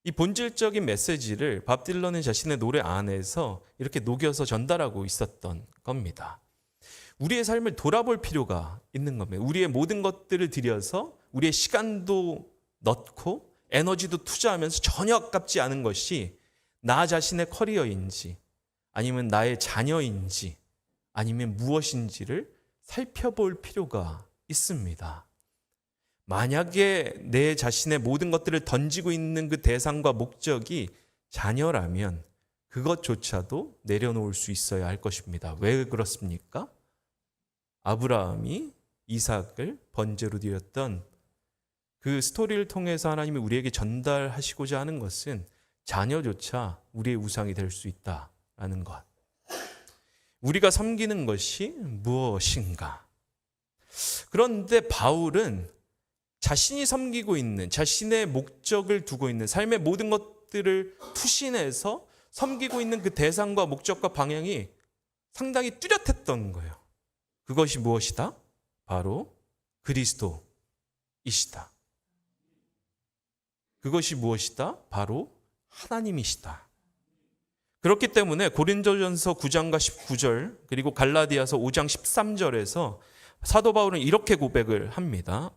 이 본질적인 메시지를 밥 딜런은 자신의 노래 안에서 이렇게 녹여서 전달하고 있었던 겁니다. 우리의 삶을 돌아볼 필요가 있는 겁니다. 우리의 모든 것들을 들여서 우리의 시간도 넣고 에너지도 투자하면서 전혀 아깝지 않은 것이 나 자신의 커리어인지 아니면 나의 자녀인지 아니면 무엇인지를 살펴볼 필요가 있습니다. 만약에 내 자신의 모든 것들을 던지고 있는 그 대상과 목적이 자녀라면 그것조차도 내려놓을 수 있어야 할 것입니다. 왜 그렇습니까? 아브라함이 이삭을 번제로 드렸던 그 스토리를 통해서 하나님이 우리에게 전달하시고자 하는 것은 자녀조차 우리의 우상이 될 수 있다라는 것. 우리가 섬기는 것이 무엇인가? 그런데 바울은 자신이 섬기고 있는, 자신의 목적을 두고 있는 삶의 모든 것들을 투신해서 섬기고 있는 그 대상과 목적과 방향이 상당히 뚜렷했던 거예요. 그것이 무엇이다? 바로 그리스도이시다. 그것이 무엇이다? 바로 하나님이시다. 그렇기 때문에 고린도전서 9장과 19절 그리고 갈라디아서 5장 13절에서 사도 바울은 이렇게 고백을 합니다.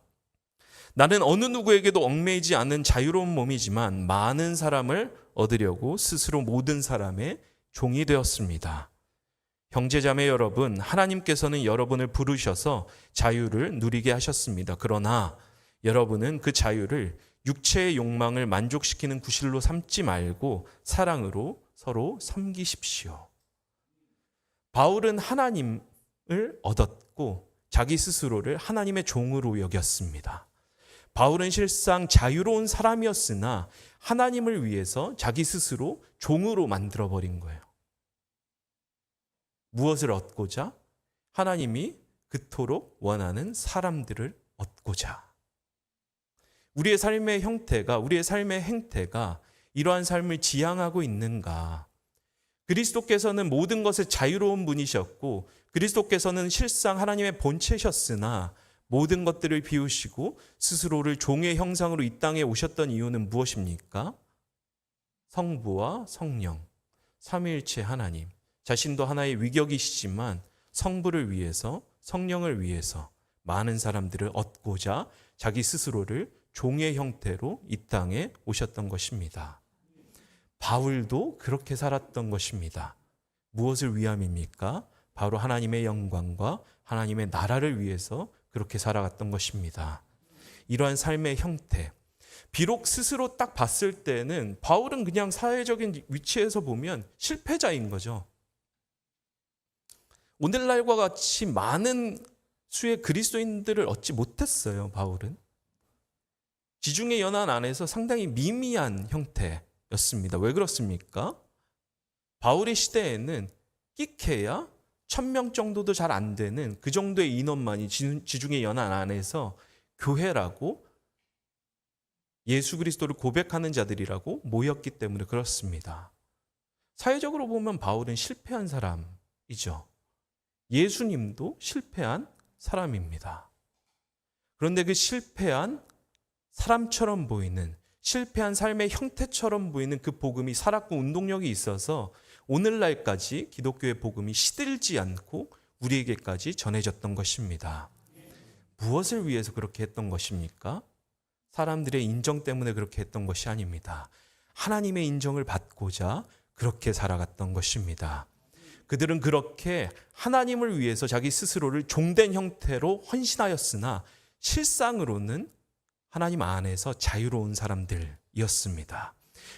나는 어느 누구에게도 얽매이지 않은 자유로운 몸이지만 많은 사람을 얻으려고 스스로 모든 사람의 종이 되었습니다. 형제자매 여러분, 하나님께서는 여러분을 부르셔서 자유를 누리게 하셨습니다. 그러나 여러분은 그 자유를 육체의 욕망을 만족시키는 구실로 삼지 말고 사랑으로 서로 섬기십시오. 바울은 하나님을 얻었고 자기 스스로를 하나님의 종으로 여겼습니다. 바울은 실상 자유로운 사람이었으나 하나님을 위해서 자기 스스로 종으로 만들어버린 거예요. 무엇을 얻고자? 하나님이 그토록 원하는 사람들을 얻고자. 우리의 삶의 형태가, 우리의 삶의 행태가 이러한 삶을 지향하고 있는가? 그리스도께서는 모든 것에 자유로운 분이셨고 그리스도께서는 실상 하나님의 본체셨으나 모든 것들을 비우시고 스스로를 종의 형상으로 이 땅에 오셨던 이유는 무엇입니까? 성부와 성령, 삼위일체 하나님, 자신도 하나의 위격이시지만 성부를 위해서, 성령을 위해서 많은 사람들을 얻고자 자기 스스로를 종의 형태로 이 땅에 오셨던 것입니다. 바울도 그렇게 살았던 것입니다. 무엇을 위함입니까? 바로 하나님의 영광과 하나님의 나라를 위해서 그렇게 살아갔던 것입니다. 이러한 삶의 형태, 비록 스스로 딱 봤을 때는 바울은 그냥 사회적인 위치에서 보면 실패자인 거죠. 오늘날과 같이 많은 수의 그리스도인들을 얻지 못했어요. 바울은 지중해 연안 안에서 상당히 미미한 형태였습니다. 왜 그렇습니까? 바울의 시대에는 끼케야 1000명 정도도 잘 안 되는 그 정도의 인원만이 지중해 연안 안에서 교회라고 예수 그리스도를 고백하는 자들이라고 모였기 때문에 그렇습니다. 사회적으로 보면 바울은 실패한 사람이죠. 예수님도 실패한 사람입니다. 그런데 그 실패한 사람처럼 보이는, 실패한 삶의 형태처럼 보이는 그 복음이 살았고 운동력이 있어서 오늘날까지 기독교의 복음이 시들지 않고 우리에게까지 전해졌던 것입니다. 무엇을 위해서 그렇게 했던 것입니까? 사람들의 인정 때문에 그렇게 했던 것이 아닙니다. 하나님의 인정을 받고자 그렇게 살아갔던 것입니다. 그들은 그렇게 하나님을 위해서 자기 스스로를 종된 형태로 헌신하였으나 실상으로는 하나님 안에서 자유로운 사람들이었습니다.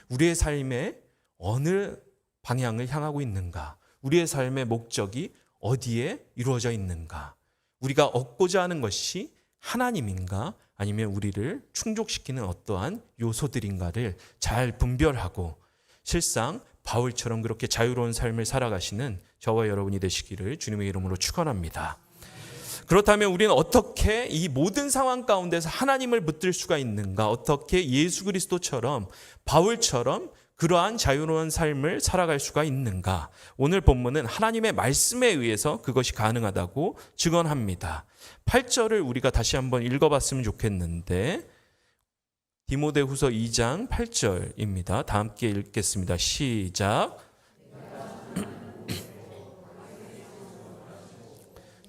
우리의 삶에 어느 방향을 향하고 있는가? 우리의 삶의 목적이 어디에 이루어져 있는가? 우리가 얻고자 하는 것이 하나님인가? 아니면 우리를 충족시키는 어떠한 요소들인가를 잘 분별하고 실상 바울처럼 그렇게 자유로운 삶을 살아가시는 저와 여러분이 되시기를 주님의 이름으로 축원합니다. 그렇다면 우리는 어떻게 이 모든 상황 가운데서 하나님을 붙들 수가 있는가? 어떻게 예수 그리스도처럼 바울처럼 그러한 자유로운 삶을 살아갈 수가 있는가? 오늘 본문은 하나님의 말씀에 의해서 그것이 가능하다고 증언합니다. 8절을 우리가 다시 한번 읽어봤으면 좋겠는데 디모데후서 2장 8절입니다. 다 함께 읽겠습니다. 시작.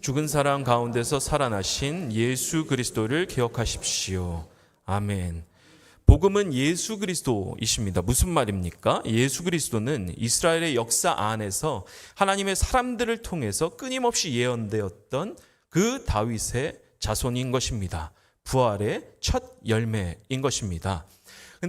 죽은 사람 가운데서 살아나신 예수 그리스도를 기억하십시오. 아멘. 복음은 예수 그리스도이십니다. 무슨 말입니까? 예수 그리스도는 이스라엘의 역사 안에서 하나님의 사람들을 통해서 끊임없이 예언되었던 그 다윗의 자손인 것입니다. 부활의 첫 열매인 것입니다.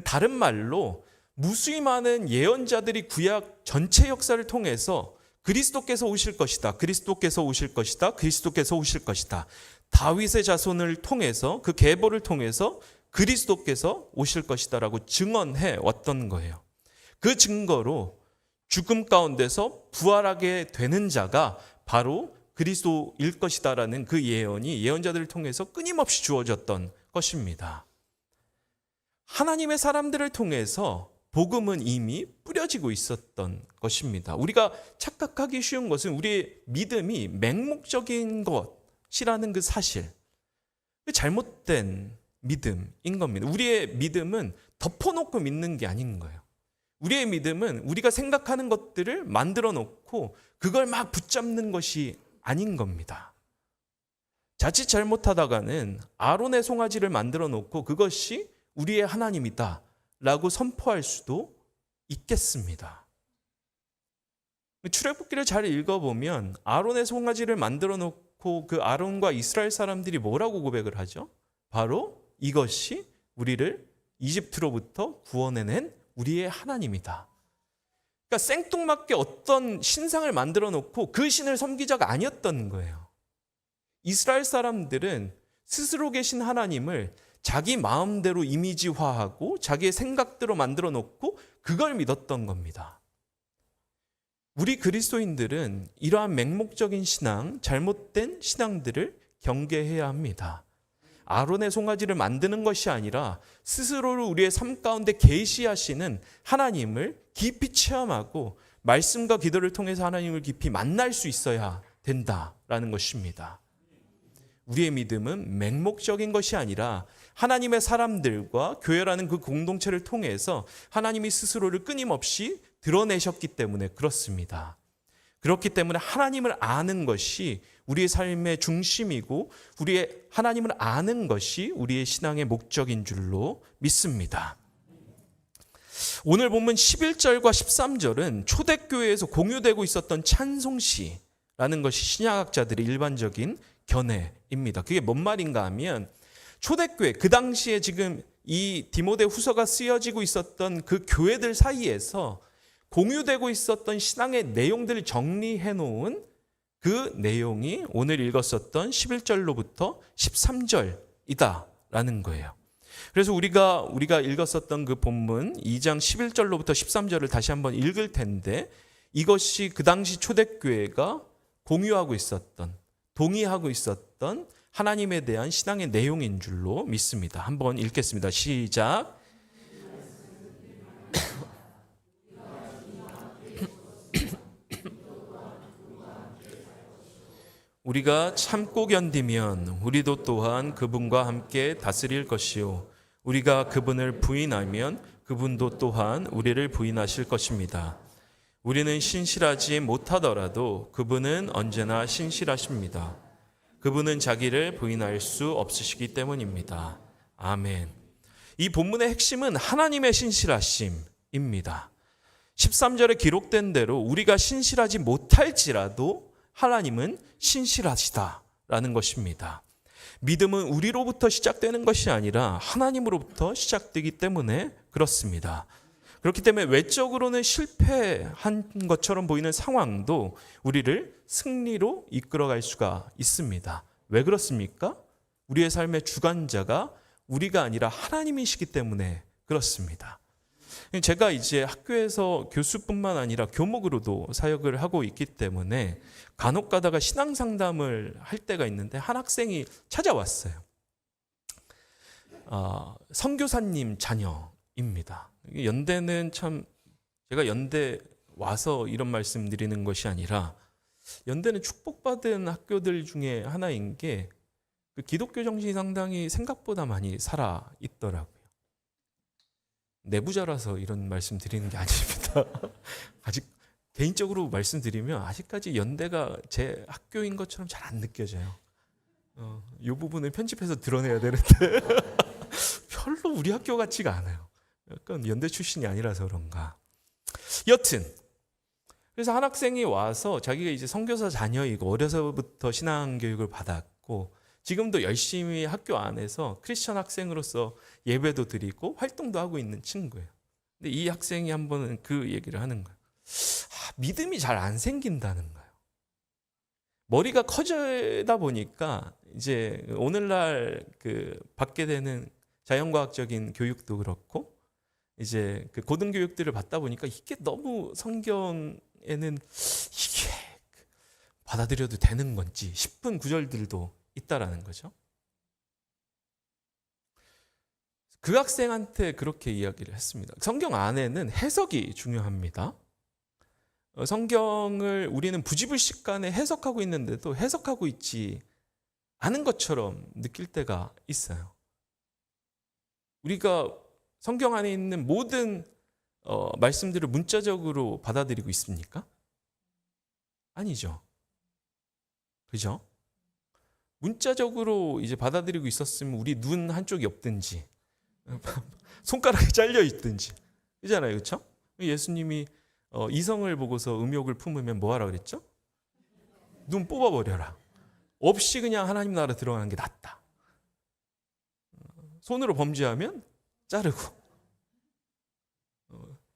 다른 말로 무수히 많은 예언자들이 구약 전체 역사를 통해서 그리스도께서 오실 것이다. 그리스도께서 오실 것이다. 그리스도께서 오실 것이다. 다윗의 자손을 통해서, 그 계보를 통해서 그리스도께서 오실 것이다라고 증언해 왔던 거예요. 그 증거로 죽음 가운데서 부활하게 되는 자가 바로 그리스도일 것이다라는 그 예언이 예언자들을 통해서 끊임없이 주어졌던 것입니다. 하나님의 사람들을 통해서 복음은 이미 뿌려지고 있었던 것입니다. 우리가 착각하기 쉬운 것은 우리의 믿음이 맹목적인 것이라는 그 사실, 그 잘못된 믿음인 겁니다. 우리의 믿음은 덮어놓고 믿는 게 아닌 거예요. 우리의 믿음은 우리가 생각하는 것들을 만들어 놓고 그걸 막 붙잡는 것이 아닌 겁니다. 자칫 잘못하다가는 아론의 송아지를 만들어 놓고 그것이 우리의 하나님이다 라고 선포할 수도 있겠습니다. 출애굽기를 잘 읽어보면 아론의 송아지를 만들어 놓고 그 아론과 이스라엘 사람들이 뭐라고 고백을 하죠? 바로 이것이 우리를 이집트로부터 구원해낸 우리의 하나님이다. 그러니까 생뚱맞게 어떤 신상을 만들어 놓고 그 신을 섬기자가 아니었던 거예요. 이스라엘 사람들은 스스로 계신 하나님을 자기 마음대로 이미지화하고 자기의 생각대로 만들어 놓고 그걸 믿었던 겁니다. 우리 그리스도인들은 이러한 맹목적인 신앙, 잘못된 신앙들을 경계해야 합니다. 아론의 송아지를 만드는 것이 아니라 스스로를 우리의 삶 가운데 계시하시는 하나님을 깊이 체험하고 말씀과 기도를 통해서 하나님을 깊이 만날 수 있어야 된다라는 것입니다. 우리의 믿음은 맹목적인 것이 아니라 하나님의 사람들과 교회라는 그 공동체를 통해서 하나님이 스스로를 끊임없이 드러내셨기 때문에 그렇습니다. 그렇기 때문에 하나님을 아는 것이 우리의 삶의 중심이고 우리의 하나님을 아는 것이 우리의 신앙의 목적인 줄로 믿습니다. 오늘 본문 11절과 13절은 초대교회에서 공유되고 있었던 찬송시라는 것이 신약학자들의 일반적인 견해입니다. 그게 뭔 말인가 하면 초대교회, 그 당시에 지금 이 디모데 후서가 쓰여지고 있었던 그 교회들 사이에서 공유되고 있었던 신앙의 내용들을 정리해 놓은 그 내용이 오늘 읽었었던 11절로부터 13절이다라는 거예요. 그래서 우리가 읽었었던 그 본문 2장 11절로부터 13절을 다시 한번 읽을 텐데 이것이 그 당시 초대교회가 공유하고 있었던, 동의하고 있었던 하나님에 대한 신앙의 내용인 줄로 믿습니다. 한번 읽겠습니다. 시작. 우리가 참고 견디면 우리도 또한 그분과 함께 다스릴 것이요 우리가 그분을 부인하면 그분도 또한 우리를 부인하실 것입니다. 우리는 신실하지 못하더라도 그분은 언제나 신실하십니다. 그분은 자기를 부인할 수 없으시기 때문입니다. 아멘. 이 본문의 핵심은 하나님의 신실하심입니다. 13절에 기록된 대로 우리가 신실하지 못할지라도 하나님은 신실하시다라는 것입니다. 믿음은 우리로부터 시작되는 것이 아니라 하나님으로부터 시작되기 때문에 그렇습니다. 그렇기 때문에 외적으로는 실패한 것처럼 보이는 상황도 우리를 승리로 이끌어갈 수가 있습니다. 왜 그렇습니까? 우리의 삶의 주관자가 우리가 아니라 하나님이시기 때문에 그렇습니다. 제가 이제 학교에서 교수뿐만 아니라 교목으로도 사역을 하고 있기 때문에 간혹 가다가 신앙 상담을 할 때가 있는데 한 학생이 찾아왔어요. 선교사님 자녀입니다. 연대는 참 제가 연대 와서 이런 말씀 드리는 것이 아니라 연대는 축복받은 학교들 중에 하나인 게 그 기독교 정신이 상당히 생각보다 많이 살아 있더라고요. 내부자라서 이런 말씀 드리는 게 아닙니다. 아직 개인적으로 말씀드리면 아직까지 연대가 제 학교인 것처럼 잘 안 느껴져요. 이 부분을 편집해서 드러내야 되는데 별로 우리 학교 같지가 않아요. 약간 연대 출신이 아니라서 그런가. 여튼 그래서 한 학생이 와서 자기가 이제 선교사 자녀이고 어려서부터 신앙 교육을 받았고 지금도 열심히 학교 안에서 크리스천 학생으로서 예배도 드리고 활동도 하고 있는 친구예요. 근데 이 학생이 한 번은 그 얘기를 하는 거예요. 믿음이 잘 안 생긴다는 거예요. 머리가 커지다 보니까 이제 오늘날 그 받게 되는 자연과학적인 교육도 그렇고 이제 그 고등교육들을 받다 보니까 이게 너무 성경에는 이게 받아들여도 되는 건지 싶은 구절들도 있다라는 거죠. 그 학생한테 그렇게 이야기를 했습니다. 성경 안에는 해석이 중요합니다. 성경을 우리는 부지불식간에 해석하고 있는데도 해석하고 있지 않은 것처럼 느낄 때가 있어요. 우리가 성경 안에 있는 모든 말씀들을 문자적으로 받아들이고 있습니까? 아니죠. 그죠? 문자적으로 이제 받아들이고 있었으면 우리 눈 한쪽이 없든지 손가락이 잘려 있든지 그잖아요, 그렇죠? 예수님이 이성을 보고서 음욕을 품으면 뭐하라 그랬죠? 눈 뽑아버려라. 없이 그냥 하나님 나라 들어가는 게 낫다. 손으로 범죄하면 자르고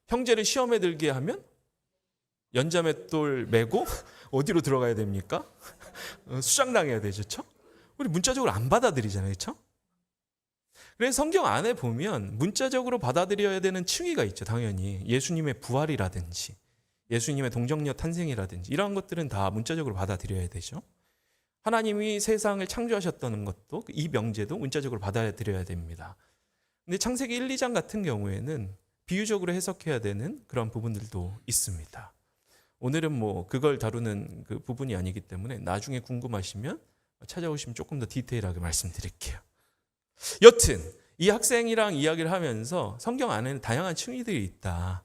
형제를 시험에 들게 하면 연자맷돌 메고 어디로 들어가야 됩니까? 수장당해야 되죠. 그렇죠? 우리 문자적으로 안 받아들이잖아요. 그렇죠? 그래서 성경 안에 보면 문자적으로 받아들여야 되는 층위가 있죠. 당연히 예수님의 부활이라든지 예수님의 동정녀 탄생이라든지 이러한 것들은 다 문자적으로 받아들여야 되죠. 하나님이 세상을 창조하셨다는 것도 이 명제도 문자적으로 받아들여야 됩니다. 근데 창세기 1, 2장 같은 경우에는 비유적으로 해석해야 되는 그런 부분들도 있습니다. 오늘은 뭐 그걸 다루는 그 부분이 아니기 때문에 나중에 궁금하시면 찾아오시면 조금 더 디테일하게 말씀드릴게요. 여튼 이 학생이랑 이야기를 하면서 성경 안에는 다양한 층위들이 있다.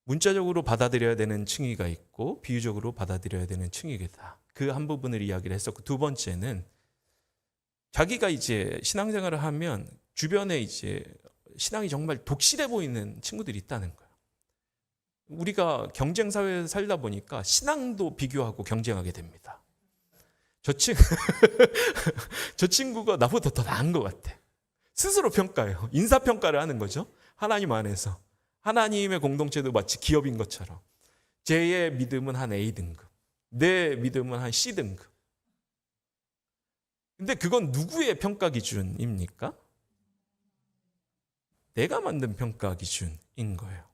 문자적으로 받아들여야 되는 층위가 있고 비유적으로 받아들여야 되는 층위가 그 한 부분을 이야기를 했었고, 두 번째는 자기가 이제 신앙생활을 하면 주변에 이제 신앙이 정말 독실해 보이는 친구들이 있다는 거예요. 우리가 경쟁 사회에서 살다 보니까 신앙도 비교하고 경쟁하게 됩니다. 저 친구가 나보다 더 나은 것 같아. 스스로 평가해요. 인사평가를 하는 거죠. 하나님 안에서. 하나님의 공동체도 마치 기업인 것처럼. 쟤의 믿음은 한 A등급. 내 믿음은 한 C등급. 근데 그건 누구의 평가 기준입니까? 내가 만든 평가 기준인 거예요.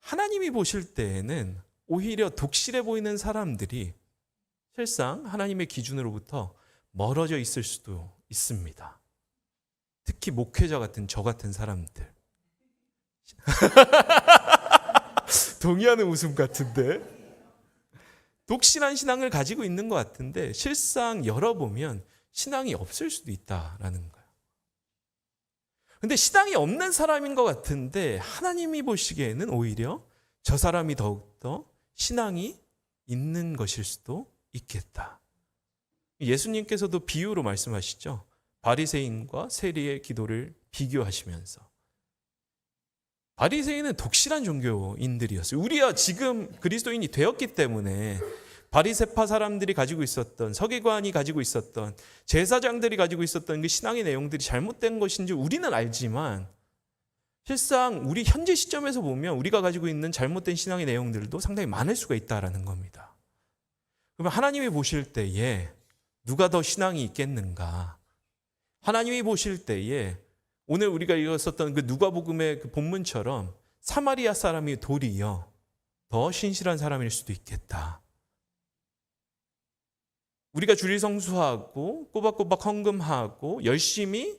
하나님이 보실 때에는 오히려 독실해 보이는 사람들이 실상 하나님의 기준으로부터 멀어져 있을 수도 있습니다. 특히 목회자 같은 저 같은 사람들. 동의하는 웃음 같은데. 독실한 신앙을 가지고 있는 것 같은데 실상 열어보면 신앙이 없을 수도 있다라는 거예요. 근데 신앙이 없는 사람인 것 같은데 하나님이 보시기에는 오히려 저 사람이 더욱더 신앙이 있는 것일 수도 있겠다. 예수님께서도 비유로 말씀하시죠. 바리새인과 세리의 기도를 비교하시면서. 바리새인은 독실한 종교인들이었어요. 우리야 지금 그리스도인이 되었기 때문에 바리새파 사람들이 가지고 있었던, 서기관이 가지고 있었던, 제사장들이 가지고 있었던 그 신앙의 내용들이 잘못된 것인지 우리는 알지만 실상 우리 현재 시점에서 보면 우리가 가지고 있는 잘못된 신앙의 내용들도 상당히 많을 수가 있다라는 겁니다. 그러면 하나님이 보실 때에 누가 더 신앙이 있겠는가? 하나님이 보실 때에 오늘 우리가 읽었었던 그 누가복음의 그 본문처럼 사마리아 사람이 도리어 더 신실한 사람일 수도 있겠다. 우리가 주일 성수하고 꼬박꼬박 헌금하고 열심히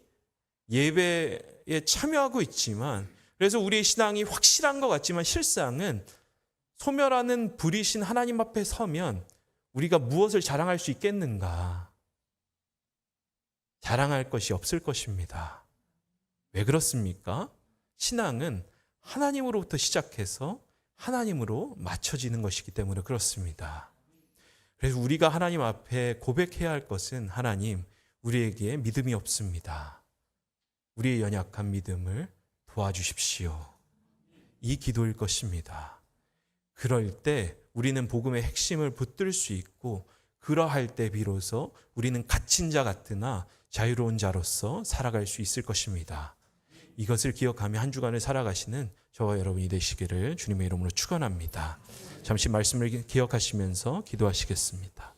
예배에 참여하고 있지만 그래서 우리의 신앙이 확실한 것 같지만 실상은 소멸하는 불이신 하나님 앞에 서면 우리가 무엇을 자랑할 수 있겠는가? 자랑할 것이 없을 것입니다. 왜 그렇습니까? 신앙은 하나님으로부터 시작해서 하나님으로 맞춰지는 것이기 때문에 그렇습니다. 그래서 우리가 하나님 앞에 고백해야 할 것은 하나님, 우리에게 믿음이 없습니다. 우리의 연약한 믿음을 도와주십시오. 이 기도일 것입니다. 그럴 때 우리는 복음의 핵심을 붙들 수 있고 그러할 때 비로소 우리는 갇힌 자 같으나 자유로운 자로서 살아갈 수 있을 것입니다. 이것을 기억하며 한 주간을 살아가시는 저와 여러분이 되시기를 주님의 이름으로 축원합니다. 잠시 말씀을 기억하시면서 기도하시겠습니다.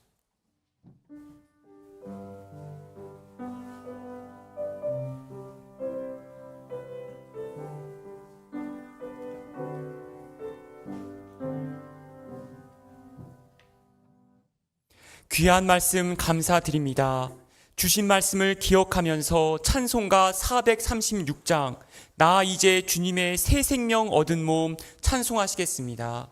귀한 말씀 감사드립니다. 주신 말씀을 기억하면서 찬송가 436장 나 이제 주님의 새 생명 얻은 몸 찬송하시겠습니다.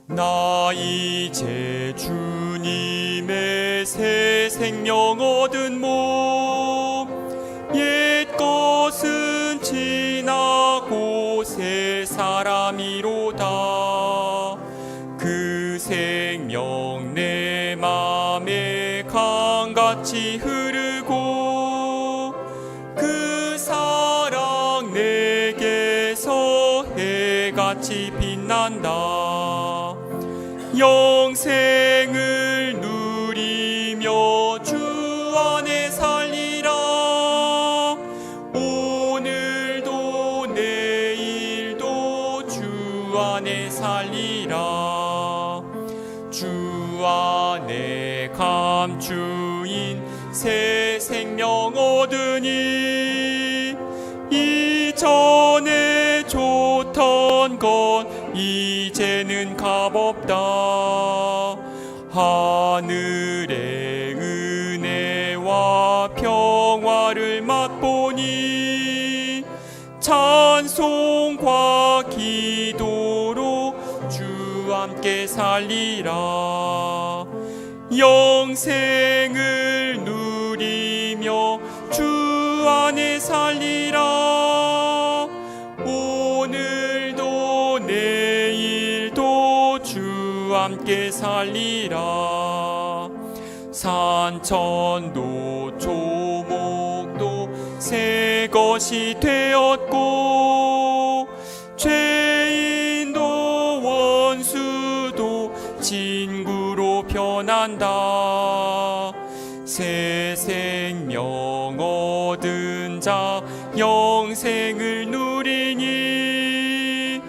나 이제 주님의 새 생명 얻은 몸 옛 것은 지나고 새 사람이로다. 그 생명 내 맘에 강같이 흐르고 그 사랑 내게서 해같이 빛난다. 영생을 누리며 주 안에 살리라. 오늘도 내일도 주 안에 살리라. 주 안에 감추인 새 생명 얻으니 이전에 좋던 건 이제는 값없다. 하늘의 은혜와 평화를 맛보니 찬송과 기도로 주 함께 살리라. 영생을 누리며 주 안에 살리라. 오늘도 내일도 주 함께 살리라. 산천도 조목도 새 것이 되었고 죄인도 원수도 친구로 변한다. 새 생명 얻은 자 영생을 누리니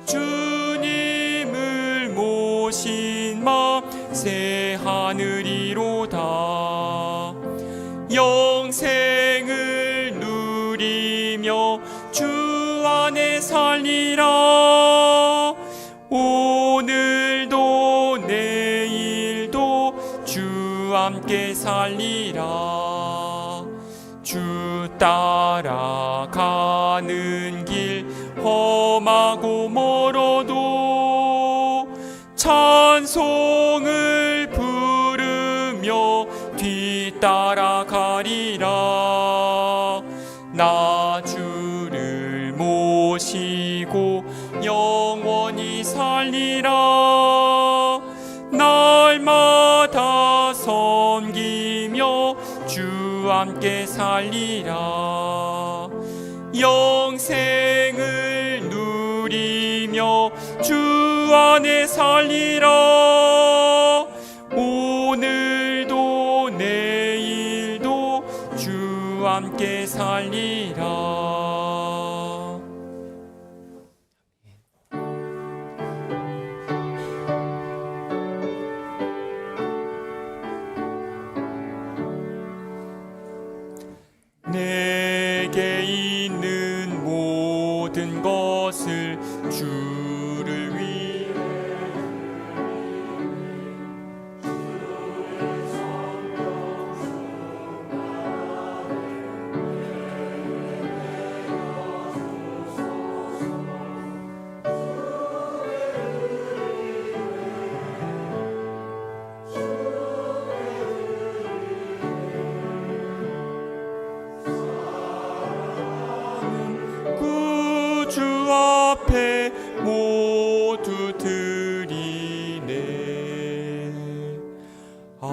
주님을 모신 맘 새 하늘이로다. 영생을 누리며 주 안에 살리라. 오늘도 내일도 주 함께 살리라. 주 따라가는 길 험하고 멀어도 찬송을 부르며 뒤따라가리라. 나 주를 모시고 영원히 살리라. 날마다 섬기며 주 함께 살리라. 영생을 누리며 주 안에 살리라. 오늘도 내일도 주 함께 살리라. 내게 있는 모든 것을 주를 위해 구주 앞에 모두 드리네. 아멘.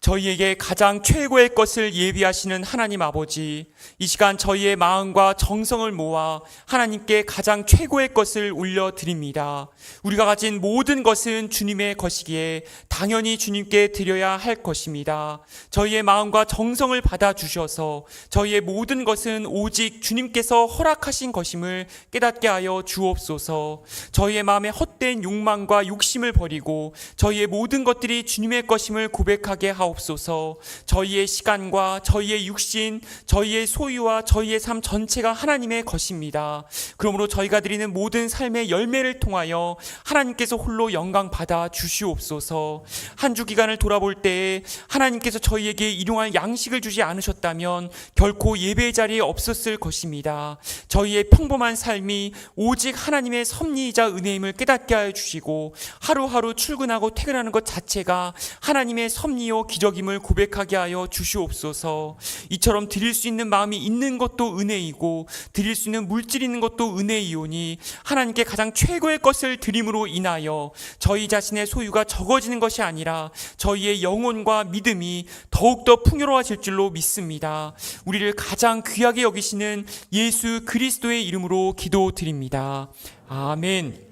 저희에게 가장 최고의 것을 예비하시는 하나님 아버지, 이 시간 저희의 마음과 정성을 모아 하나님께 가장 최고의 것을 올려드립니다. 우리가 가진 모든 것은 주님의 것이기에 당연히 주님께 드려야 할 것입니다. 저희의 마음과 정성을 받아주셔서 저희의 모든 것은 오직 주님께서 허락하신 것임을 깨닫게 하여 주옵소서. 저희의 마음에 헛된 욕망과 욕심을 버리고 저희의 모든 것들이 주님의 것임을 고백하게 하옵소서. 하옵소서. 저희의 시간과 저희의 육신, 저희의 소유와 저희의 삶 전체가 하나님의 것입니다. 그러므로 저희가 드리는 모든 삶의 열매를 통하여 하나님께서 홀로 영광 받아 주시옵소서. 한 주 기간을 돌아볼 때에 하나님께서 저희에게 일용할 양식을 주지 않으셨다면 결코 예배의 자리에 없었을 것입니다. 저희의 평범한 삶이 오직 하나님의 섭리이자 은혜임을 깨닫게 하여 주시고 하루하루 출근하고 퇴근하는 것 자체가 하나님의 섭리요 기적임을 고백하게 하여 주시옵소서. 이처럼 드릴 수 있는 마음이 있는 것도 은혜이고 드릴 수 있는 물질이 있는 것도 은혜이오니 하나님께 가장 최고의 것을 드림으로 인하여 저희 자신의 소유가 적어지는 것이 아니라 저희의 영혼과 믿음이 더욱더 풍요로워질 줄로 믿습니다. 우리를 가장 귀하게 여기시는 예수 그리스도의 이름으로 기도드립니다. 아멘.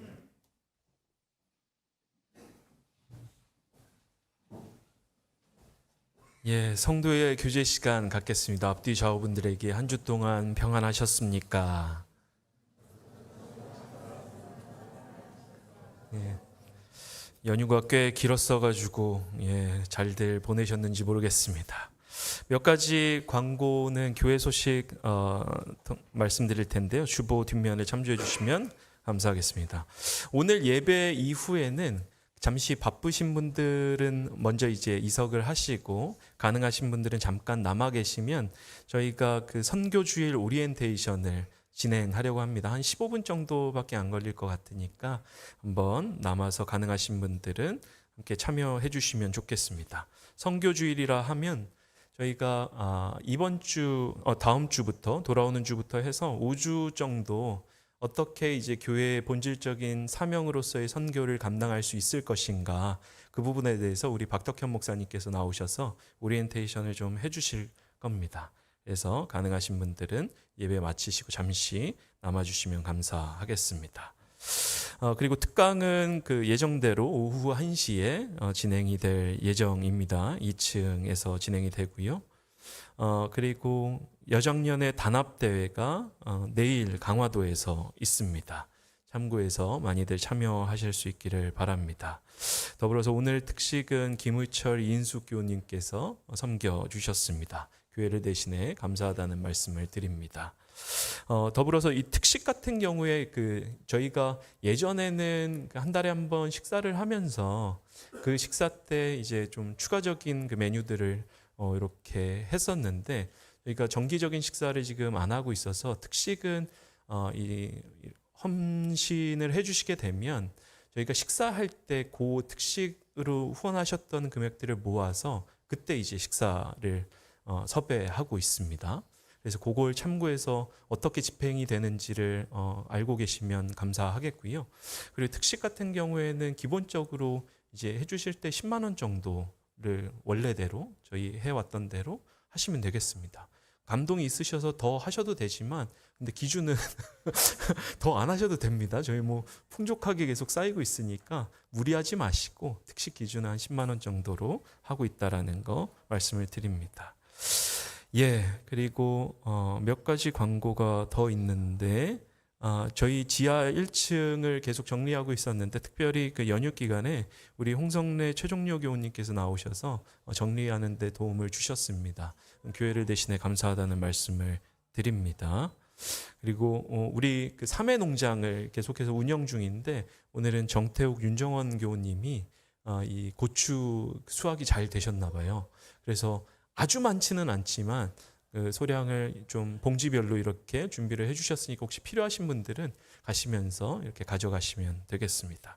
예, 성도의 교제 시간 갖겠습니다. 앞뒤 좌우분들에게 한 주 동안 평안하셨습니까? 예, 연휴가 꽤 길었어가지고 잘들 보내셨는지 모르겠습니다. 몇 가지 광고는 교회 소식 말씀드릴 텐데요. 주보 뒷면에 참조해 주시면 감사하겠습니다. 오늘 예배 이후에는 잠시 바쁘신 분들은 먼저 이제 이석을 하시고 가능하신 분들은 잠깐 남아 계시면 저희가 그 선교주일 오리엔테이션을 진행하려고 합니다. 한 15분 정도밖에 안 걸릴 것 같으니까 한번 남아서 가능하신 분들은 함께 참여해 주시면 좋겠습니다. 선교주일이라 하면 저희가 이번 주, 다음 주부터 돌아오는 주부터 해서 5주 정도 어떻게 이제 교회의 본질적인 사명으로서의 선교를 감당할 수 있을 것인가, 그 부분에 대해서 우리 박덕현 목사님께서 나오셔서 오리엔테이션을 좀 해주실 겁니다. 그래서 가능하신 분들은 예배 마치시고 잠시 남아주시면 감사하겠습니다. 그리고 특강은 그 예정대로 오후 1시에 진행이 될 예정입니다. 2층에서 진행이 되고요. 그리고 여정년의 단합대회가 내일 강화도에서 있습니다. 참고해서 많이들 참여하실 수 있기를 바랍니다. 더불어서 오늘 특식은 김의철 이인숙 교우님께서 섬겨주셨습니다. 교회를 대신해 감사하다는 말씀을 드립니다. 더불어서 이 특식 같은 경우에 저희가 예전에는 한 달에 한 번 식사를 하면서 그 식사 때 이제 좀 추가적인 그 메뉴들을 이렇게 했었는데 저희가 정기적인 식사를 지금 안 하고 있어서 특식은 이 헌신을 해주시게 되면 저희가 식사할 때 그 특식으로 후원하셨던 금액들을 모아서 그때 이제 식사를 섭외하고 있습니다. 그래서 그걸 참고해서 어떻게 집행이 되는지를 알고 계시면 감사하겠고요. 그리고 특식 같은 경우에는 기본적으로 이제 해주실 때 10만 원 정도를 원래대로 저희 해왔던 대로 하시면 되겠습니다. 감동이 있으셔서 더 하셔도 되지만 근데 기준은 더 안 하셔도 됩니다. 저희 뭐 풍족하게 계속 쌓이고 있으니까 무리하지 마시고 특식 기준은 한 10만 원 정도로 하고 있다라는 거 말씀을 드립니다. 예, 그리고 몇 가지 광고가 더 있는데 저희 지하 1층을 계속 정리하고 있었는데 특별히 그 연휴 기간에 우리 홍성래 최종료 교우님께서 나오셔서 정리하는 데 도움을 주셨습니다. 교회를 대신해 감사하다는 말씀을 드립니다. 그리고 우리 그 삼해 농장을 계속해서 운영 중인데 오늘은 정태욱 윤정원 교우님이 이 고추 수확이 잘 되셨나 봐요. 그래서 아주 많지는 않지만 그 소량을 좀 봉지별로 이렇게 준비를 해주셨으니까 혹시 필요하신 분들은 가시면서 이렇게 가져가시면 되겠습니다.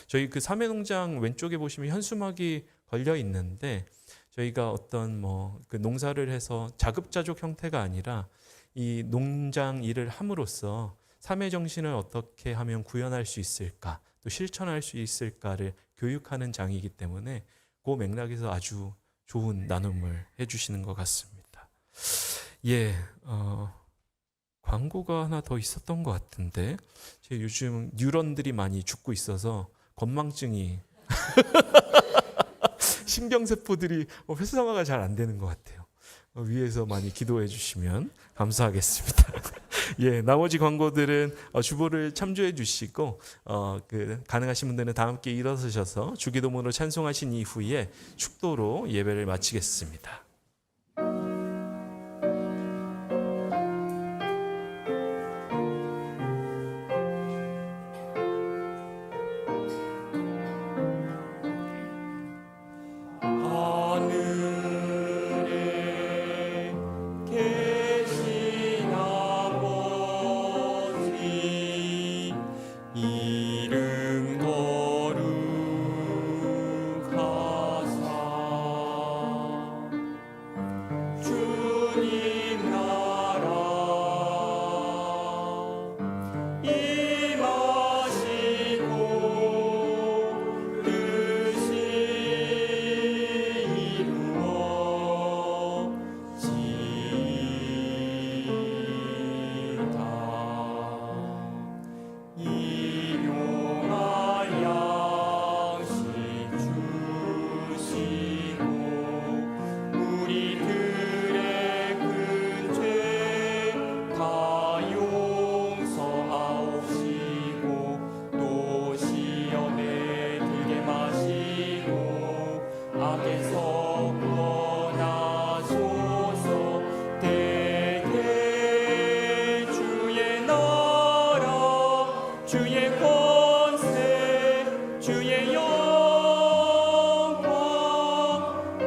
저희 그 삼해농장 왼쪽에 보시면 현수막이 걸려 있는데 저희가 어떤 그 농사를 해서 자급자족 형태가 아니라 이 농장 일을 함으로써 삼해 정신을 어떻게 하면 구현할 수 있을까, 또 실천할 수 있을까를 교육하는 장이기 때문에 그 맥락에서 아주 좋은 나눔을 해주시는 것 같습니다. 예, 광고가 하나 더 있었던 것 같은데 제가 요즘 뉴런들이 많이 죽고 있어서 건망증이 신경세포들이 활성화가 잘 안 되는 것 같아요. 위에서 많이 기도해 주시면 감사하겠습니다. 예, 나머지 광고들은 주보를 참조해 주시고 가능하신 분들은 다 함께 일어서셔서 주기도문으로 찬송하신 이후에 축도로 예배를 마치겠습니다. 하늘에 계신 아버지 이름 거룩하사 주님 나라 임하시고 뜻이 이루어지이다. 일용할 양식 주시고 우리들의 큰 죄 다 용서하옵시고 또 시험에 들게 마시고 악에서 구원하소서. 대개 주의 나라 주의 권세 주의 영광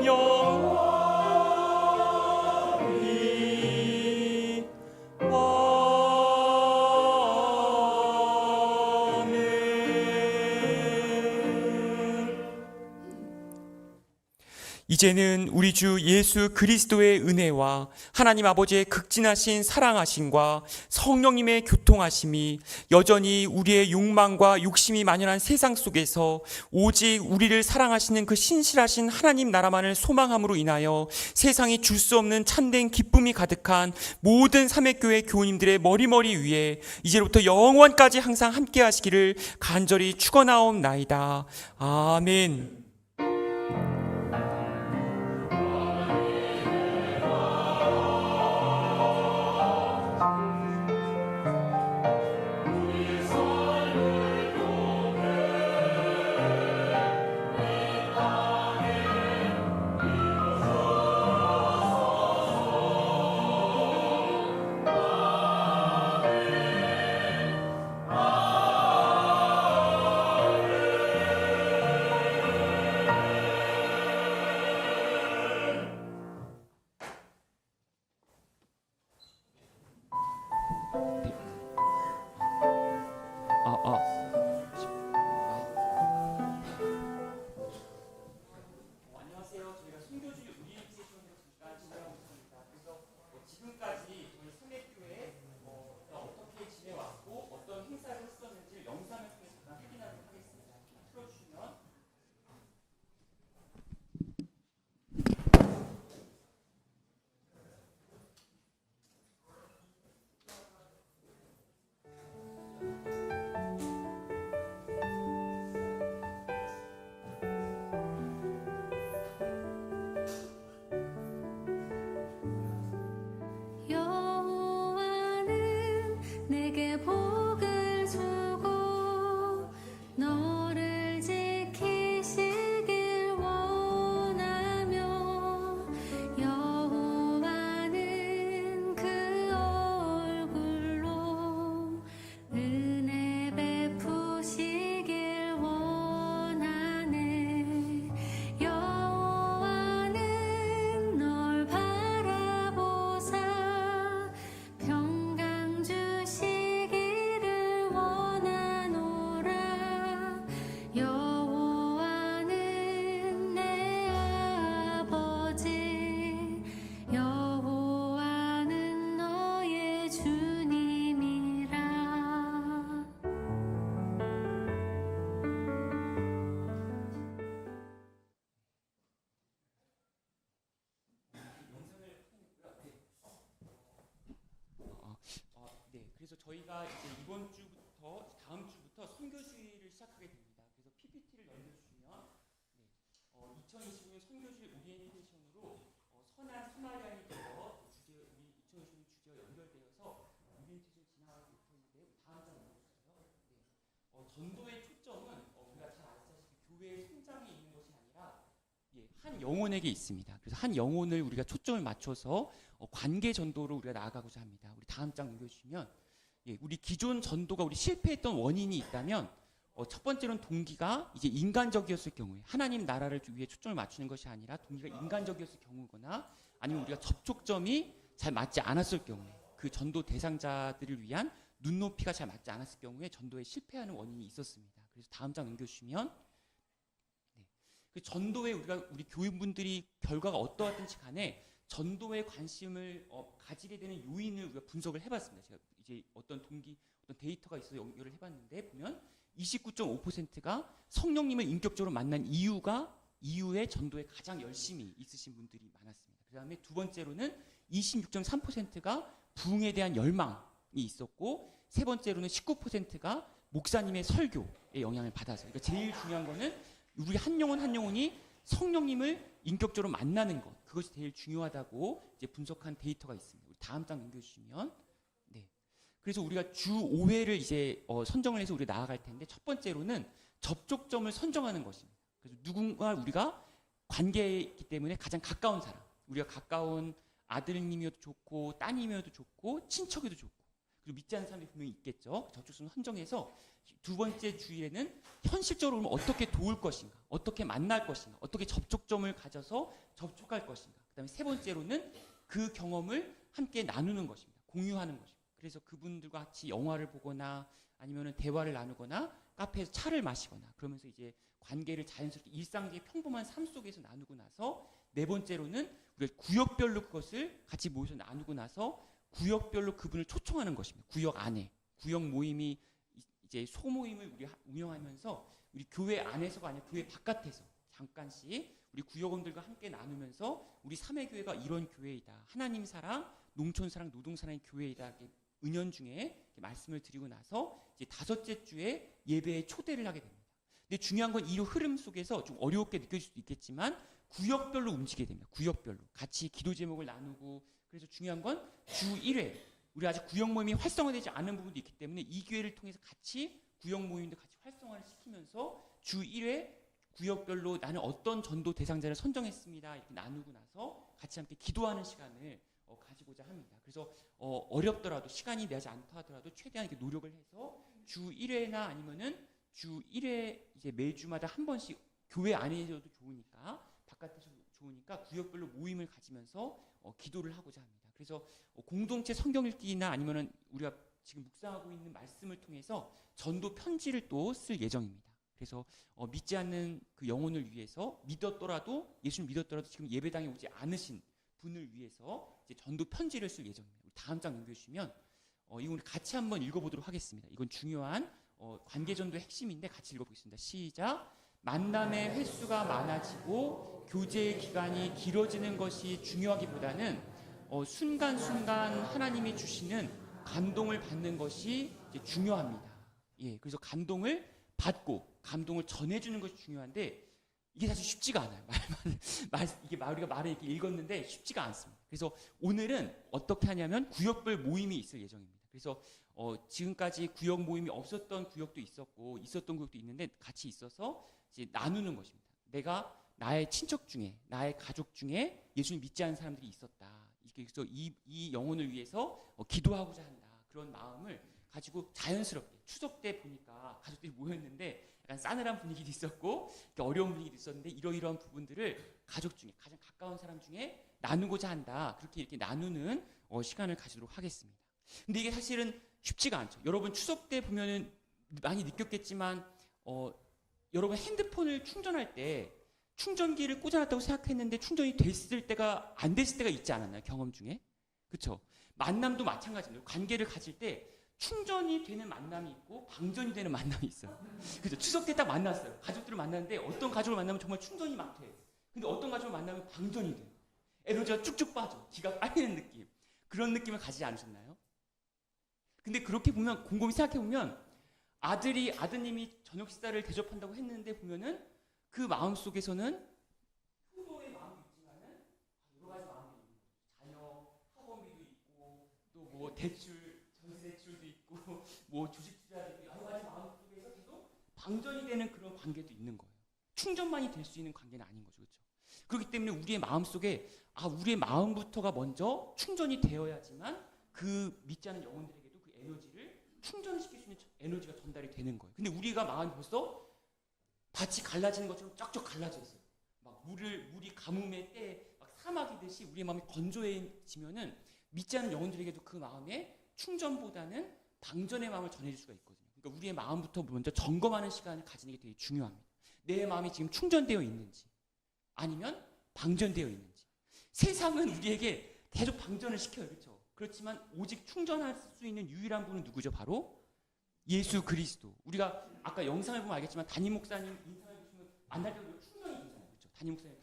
영원히 아멘. 이제는 우리 주 예수 그리스도의 은혜와 하나님 아버지의 극진하신 사랑하심과 성령님의 교통하심이 여전히 우리의 욕망과 욕심이 만연한 세상 속에서 오직 우리를 사랑하시는 그 신실하신 하나님 나라만을 소망함으로 인하여 세상이 줄 수 없는 참된 기쁨이 가득한 모든 삼회교회 교우님들의 머리머리 위에 이제부터 영원까지 항상 함께 하시기를 간절히 축원하옵나이다. 아멘. 안녕하세요. 저희가 순교주의 우리 세션으로 잠깐 진행하고 있습니다. 그래서 지금까지 저희 삼회교회 어떻게 지내왔고 어떤 행사를 했었는지 영상을 통해서 잠깐 확인하도록 하겠습니다. 틀어주시면. 여호와는 내게 복을 주고 너를 지키시길 원하며 여호와는 그 얼굴로 은혜 베푸시길 원하네. 여호와는 널 바라보사 평강 주시기를 원하노라. 여호와는 내 아버지 여호와는 너의 주님이라. 네, 그래서 저희가 이제 이번 주부터 다음 주부터 선교주의를 시작하게 됩니다. 그래서 PPT를 넘겨주시면 2025년 선교주의 오리엔테이션으로 선한 스마일라인이 되어 주제 우리 2025년 주제와 연결되어서 오리엔테이션 전도의 초점은 우리가 잘 아시다시피 교회의 성장에 있는 것이 아니라 한 영혼에게 있습니다. 그래서 한 영혼을 우리가 초점을 맞춰서 관계 전도로 우리가 나아가고자 합니다. 우리 다음 장 넘겨주시면 우리 기존 전도가 우리 실패했던 원인이 있다면 첫 번째로는 동기가 이제 인간적이었을 경우에 하나님 나라를 위해 초점을 맞추는 것이 아니라 동기가 인간적이었을 경우거나 아니면 우리가 접촉점이 잘 맞지 않았을 경우에 그 전도 대상자들을 위한 눈높이가 잘 맞지 않았을 경우에 전도에 실패하는 원인이 있었습니다. 그래서 다음 장 넘겨주시면 그 전도에 우리 교인분들이 결과가 어떠하든지 간에 전도에 관심을 가지게 되는 요인을 우리가 분석을 해봤습니다. 제가 이제 어떤 데이터가 있어서 연결을 해봤는데 보면 29.5%가 성령님을 인격적으로 만난 이후에 전도에 가장 열심히 있으신 분들이 많았습니다. 그 다음에 두 번째로는 26.3%가 부흥에 대한 열망이 있었고 세 번째로는 19%가 목사님의 설교에 영향을 받아서 그러니까 제일 중요한 거는 우리 한 영혼이 성령님을 인격적으로 만나는 것 그것이 제일 중요하다고 이제 분석한 데이터가 있습니다. 우리 다음 장 넘겨주시면 그래서 우리가 주 5회를 이제 선정을 해서 우리 나아갈 텐데 첫 번째로는 접촉점을 선정하는 것입니다. 그래서 누군가 우리가 관계에 있기 때문에 가장 가까운 사람, 우리가 가까운 아들님이어도 좋고 따님이어도 좋고 친척이어도 좋고 그리고 믿지 않는 사람이 분명히 있겠죠. 접촉점을 선정해서 두 번째 주일에는 현실적으로 어떻게 도울 것인가, 어떻게 만날 것인가, 어떻게 접촉점을 가져서 접촉할 것인가. 그다음에 세 번째로는 그 경험을 함께 나누는 것입니다. 공유하는 것입니다. 그래서 그분들과 같이 영화를 보거나 아니면은 대화를 나누거나 카페에서 차를 마시거나 그러면서 이제 관계를 자연스럽게 일상적인 평범한 삶 속에서 나누고 나서 네 번째로는 우리가 구역별로 그것을 같이 모여서 나누고 나서 구역별로 그분을 초청하는 것입니다. 구역 안에 구역 모임이 이제 소모임을 우리 운영하면서 우리 교회 안에서가 아니라 교회 바깥에서 잠깐씩 우리 구역원들과 함께 나누면서 우리 삼회교회가 이런 교회이다. 하나님 사랑, 농촌 사랑, 노동 사랑의 교회이다. 이렇게 은연중에 이렇게 말씀을 드리고 나서 이제 다섯째 주에 예배에 초대를 하게 됩니다. 근데 중요한 건 이 흐름 속에서 좀 어렵게 느껴질 수도 있겠지만 구역별로 움직이게 됩니다. 구역별로 같이 기도 제목을 나누고 그래서 중요한 건 주 1회 우리 아직 구역 모임이 활성화되지 않은 부분도 있기 때문에 이 기회를 통해서 같이 구역 모임도 같이 활성화를 시키면서 주 1회 구역별로 나는 어떤 전도 대상자를 선정했습니다. 이렇게 나누고 나서 같이 함께 기도하는 시간을 가지고자 합니다. 그래서 어렵더라도 시간이 나지 않다 하더라도 최대한 이렇게 노력을 해서 주 1회나 아니면은 주 1회 이제 매주마다 한 번씩 교회 안에서도 좋으니까 바깥에서도 좋으니까 구역별로 모임을 가지면서 기도를 하고자 합니다. 그래서 공동체 성경 읽기나 아니면은 우리가 지금 묵상하고 있는 말씀을 통해서 전도 편지를 또 쓸 예정입니다. 그래서 믿지 않는 그 영혼을 위해서 예수를 믿었더라도 지금 예배당에 오지 않으신 분을 위해서 이제 전도 편지를 쓸 예정입니다. 우리 다음 장 넘겨주시면 이거 우리 같이 한번 읽어보도록 하겠습니다. 이건 중요한 관계 전도의 핵심인데 같이 읽어보겠습니다. 시작. 만남의 횟수가 많아지고 교제의 기간이 길어지는 것이 중요하기보다는 순간순간 하나님이 주시는 감동을 받는 것이 이제 중요합니다. 그래서 감동을 받고 감동을 전해주는 것이 중요한데 이게 사실 쉽지가 않아요. 이게 우리가 말을 이렇게 읽었는데 쉽지가 않습니다. 그래서 오늘은 어떻게 하냐면 구역별 모임이 있을 예정입니다. 그래서 지금까지 구역 모임이 없었던 구역도 있었고 있었던 구역도 있는데 같이 있어서 이제 나누는 것입니다. 내가 나의 친척 중에 나의 가족 중에 예수님 믿지 않는 사람들이 있었다. 그래서 이 영혼을 위해서 기도하고자 한다. 그런 마음을 가지고 자연스럽게 추석 때 보니까 가족들이 모였는데 약간 싸늘한 분위기도 있었고 어려운 분위기도 있었는데 이러이러한 부분들을 가족 중에 가장 가까운 사람 중에 나누고자 한다. 그렇게 이렇게 나누는 시간을 가지도록 하겠습니다. 근데 이게 사실은 쉽지가 않죠. 여러분 추석 때 보면은 많이 느꼈겠지만 여러분 핸드폰을 충전할 때 충전기를 꽂아놨다고 생각했는데 충전이 됐을 때가 안 됐을 때가 있지 않았나요? 경험 중에? 그렇죠. 만남도 마찬가지입니다. 관계를 가질 때 충전이 되는 만남이 있고 방전이 되는 만남이 있어요. 그죠? 추석 때 딱 만났어요. 가족들을 만났는데 어떤 가족을 만나면 정말 충전이 막 돼. 근데 어떤 가족을 만나면 방전이 돼. 에너지가 쭉쭉 빠져. 기가 빨리는 느낌. 그런 느낌을 가지지 않으셨나요? 근데 그렇게 보면 곰곰이 생각해 보면 아드님이 저녁 식사를 대접한다고 했는데 보면은 그 마음 속에서는 효도의 마음도 있지만은 여러 가지 마음이 있는 거죠. 자녀 학원비도 있고 또 뭐 대출 전세 대출도 있고 뭐 주식 투자도 있고 여러 가지 마음 속에서 계속 방전이 되는 그런 관계도 있는 거예요. 충전만이 될 수 있는 관계는 아닌 거죠. 그렇죠? 그렇기 때문에 우리의 마음속에 우리의 마음부터가 먼저 충전이 되어야지만 그 믿지 않는 영혼들에게도 그 에너지를 충전시킬 수 있는 에너지가 전달이 되는 거예요. 근데 우리가 마음이 벌써 밭이 갈라지는 것처럼 쫙쫙 갈라져 있어요. 막 물이 가뭄의 때에 막 사막이듯이 우리의 마음이 건조해지면은 믿지 않는 영혼들에게도 그 마음에 충전보다는 방전의 마음을 전해줄 수가 있거든요. 그러니까 우리의 마음부터 먼저 점검하는 시간을 가지는 게 되게 중요합니다. 내 마음이 지금 충전되어 있는지 아니면 방전되어 있는지. 세상은 우리에게 계속 방전을 시켜요. 그렇죠? 그렇지만 오직 충전할 수 있는 유일한 분은 누구죠? 바로 예수 그리스도. 우리가 아까 영상을 보면 알겠지만 담임 목사님 인상을 보시면 만날 때도 충전이 되잖아요. 그렇죠? 담임 목사님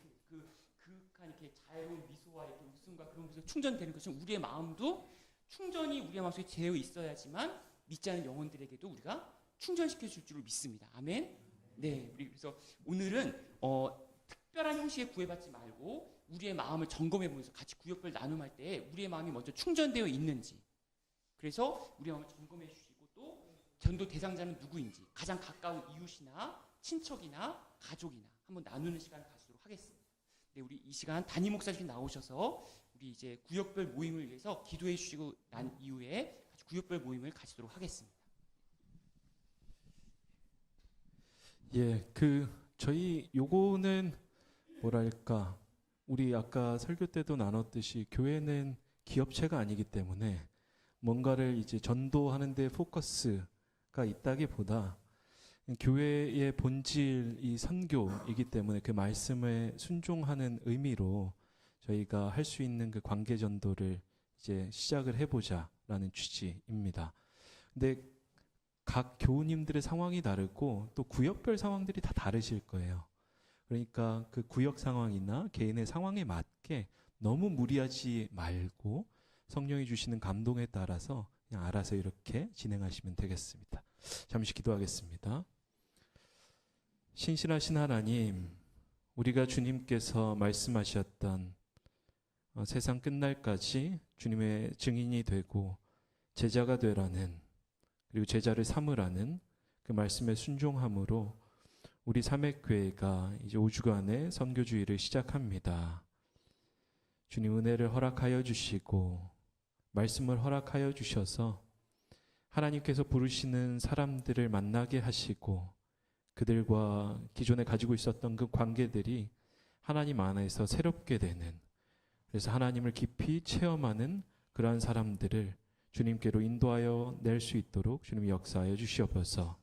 그윽한 이렇게 자유로운 미소와 이렇게 웃음과 그런 모습 충전되는 것처럼 우리의 마음도 충전이 우리의 마음속에 되어 있어야지만 믿지 않는 영혼들에게도 우리가 충전시켜 줄 줄을 믿습니다. 아멘. 네, 우리 그래서 오늘은 특별한 형식의 구애받지 말고 우리의 마음을 점검해 보면서 같이 구역별 나눔할 때 우리의 마음이 먼저 충전되어 있는지, 그래서 우리의 마음을 점검해 주시고 또 전도 대상자는 누구인지 가장 가까운 이웃이나 친척이나 가족이나 한번 나누는 시간을 가지도록 하겠습니다. 네, 우리 이 시간 담임 목사님 나오셔서 우리 이제 구역별 모임을 위해서 기도해 주시고 난 이후에 같이 구역별 모임을 가지도록 하겠습니다. 예, 저희 요거는 뭐랄까, 우리 아까 설교 때도 나눴듯이 교회는 기업체가 아니기 때문에 뭔가를 이제 전도하는 데 포커스가 있다기보다 교회의 본질이 선교이기 때문에 그 말씀에 순종하는 의미로 저희가 할 수 있는 그 관계 전도를 이제 시작을 해보자라는 취지입니다. 근데 각 교우님들의 상황이 다르고 또 구역별 상황들이 다 다르실 거예요. 그러니까 그 구역 상황이나 개인의 상황에 맞게 너무 무리하지 말고 성령이 주시는 감동에 따라서 그냥 알아서 이렇게 진행하시면 되겠습니다. 잠시 기도하겠습니다. 신실하신 하나님, 우리가 주님께서 말씀하셨던 세상 끝날까지 주님의 증인이 되고 제자가 되라는, 그리고 제자를 삼으라는 그 말씀에 순종함으로 우리 삼획교회가 이제 5주간의 선교주의를 시작합니다. 주님 은혜를 허락하여 주시고 말씀을 허락하여 주셔서 하나님께서 부르시는 사람들을 만나게 하시고 그들과 기존에 가지고 있었던 그 관계들이 하나님 안에서 새롭게 되는, 그래서 하나님을 깊이 체험하는 그러한 사람들을 주님께로 인도하여 낼 수 있도록 주님이 역사하여 주시옵소서.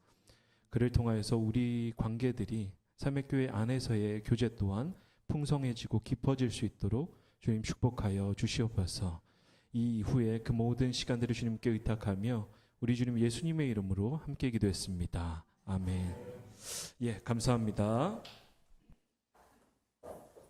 그를 통하여서 우리 관계들이 삼획교회 안에서의 교제 또한 풍성해지고 깊어질 수 있도록 주님 축복하여 주시옵소서. 이 이후에 그 모든 시간들을 주님께 의탁하며 우리 주님 예수님의 이름으로 함께 기도했습니다. 아멘. 예, 감사합니다.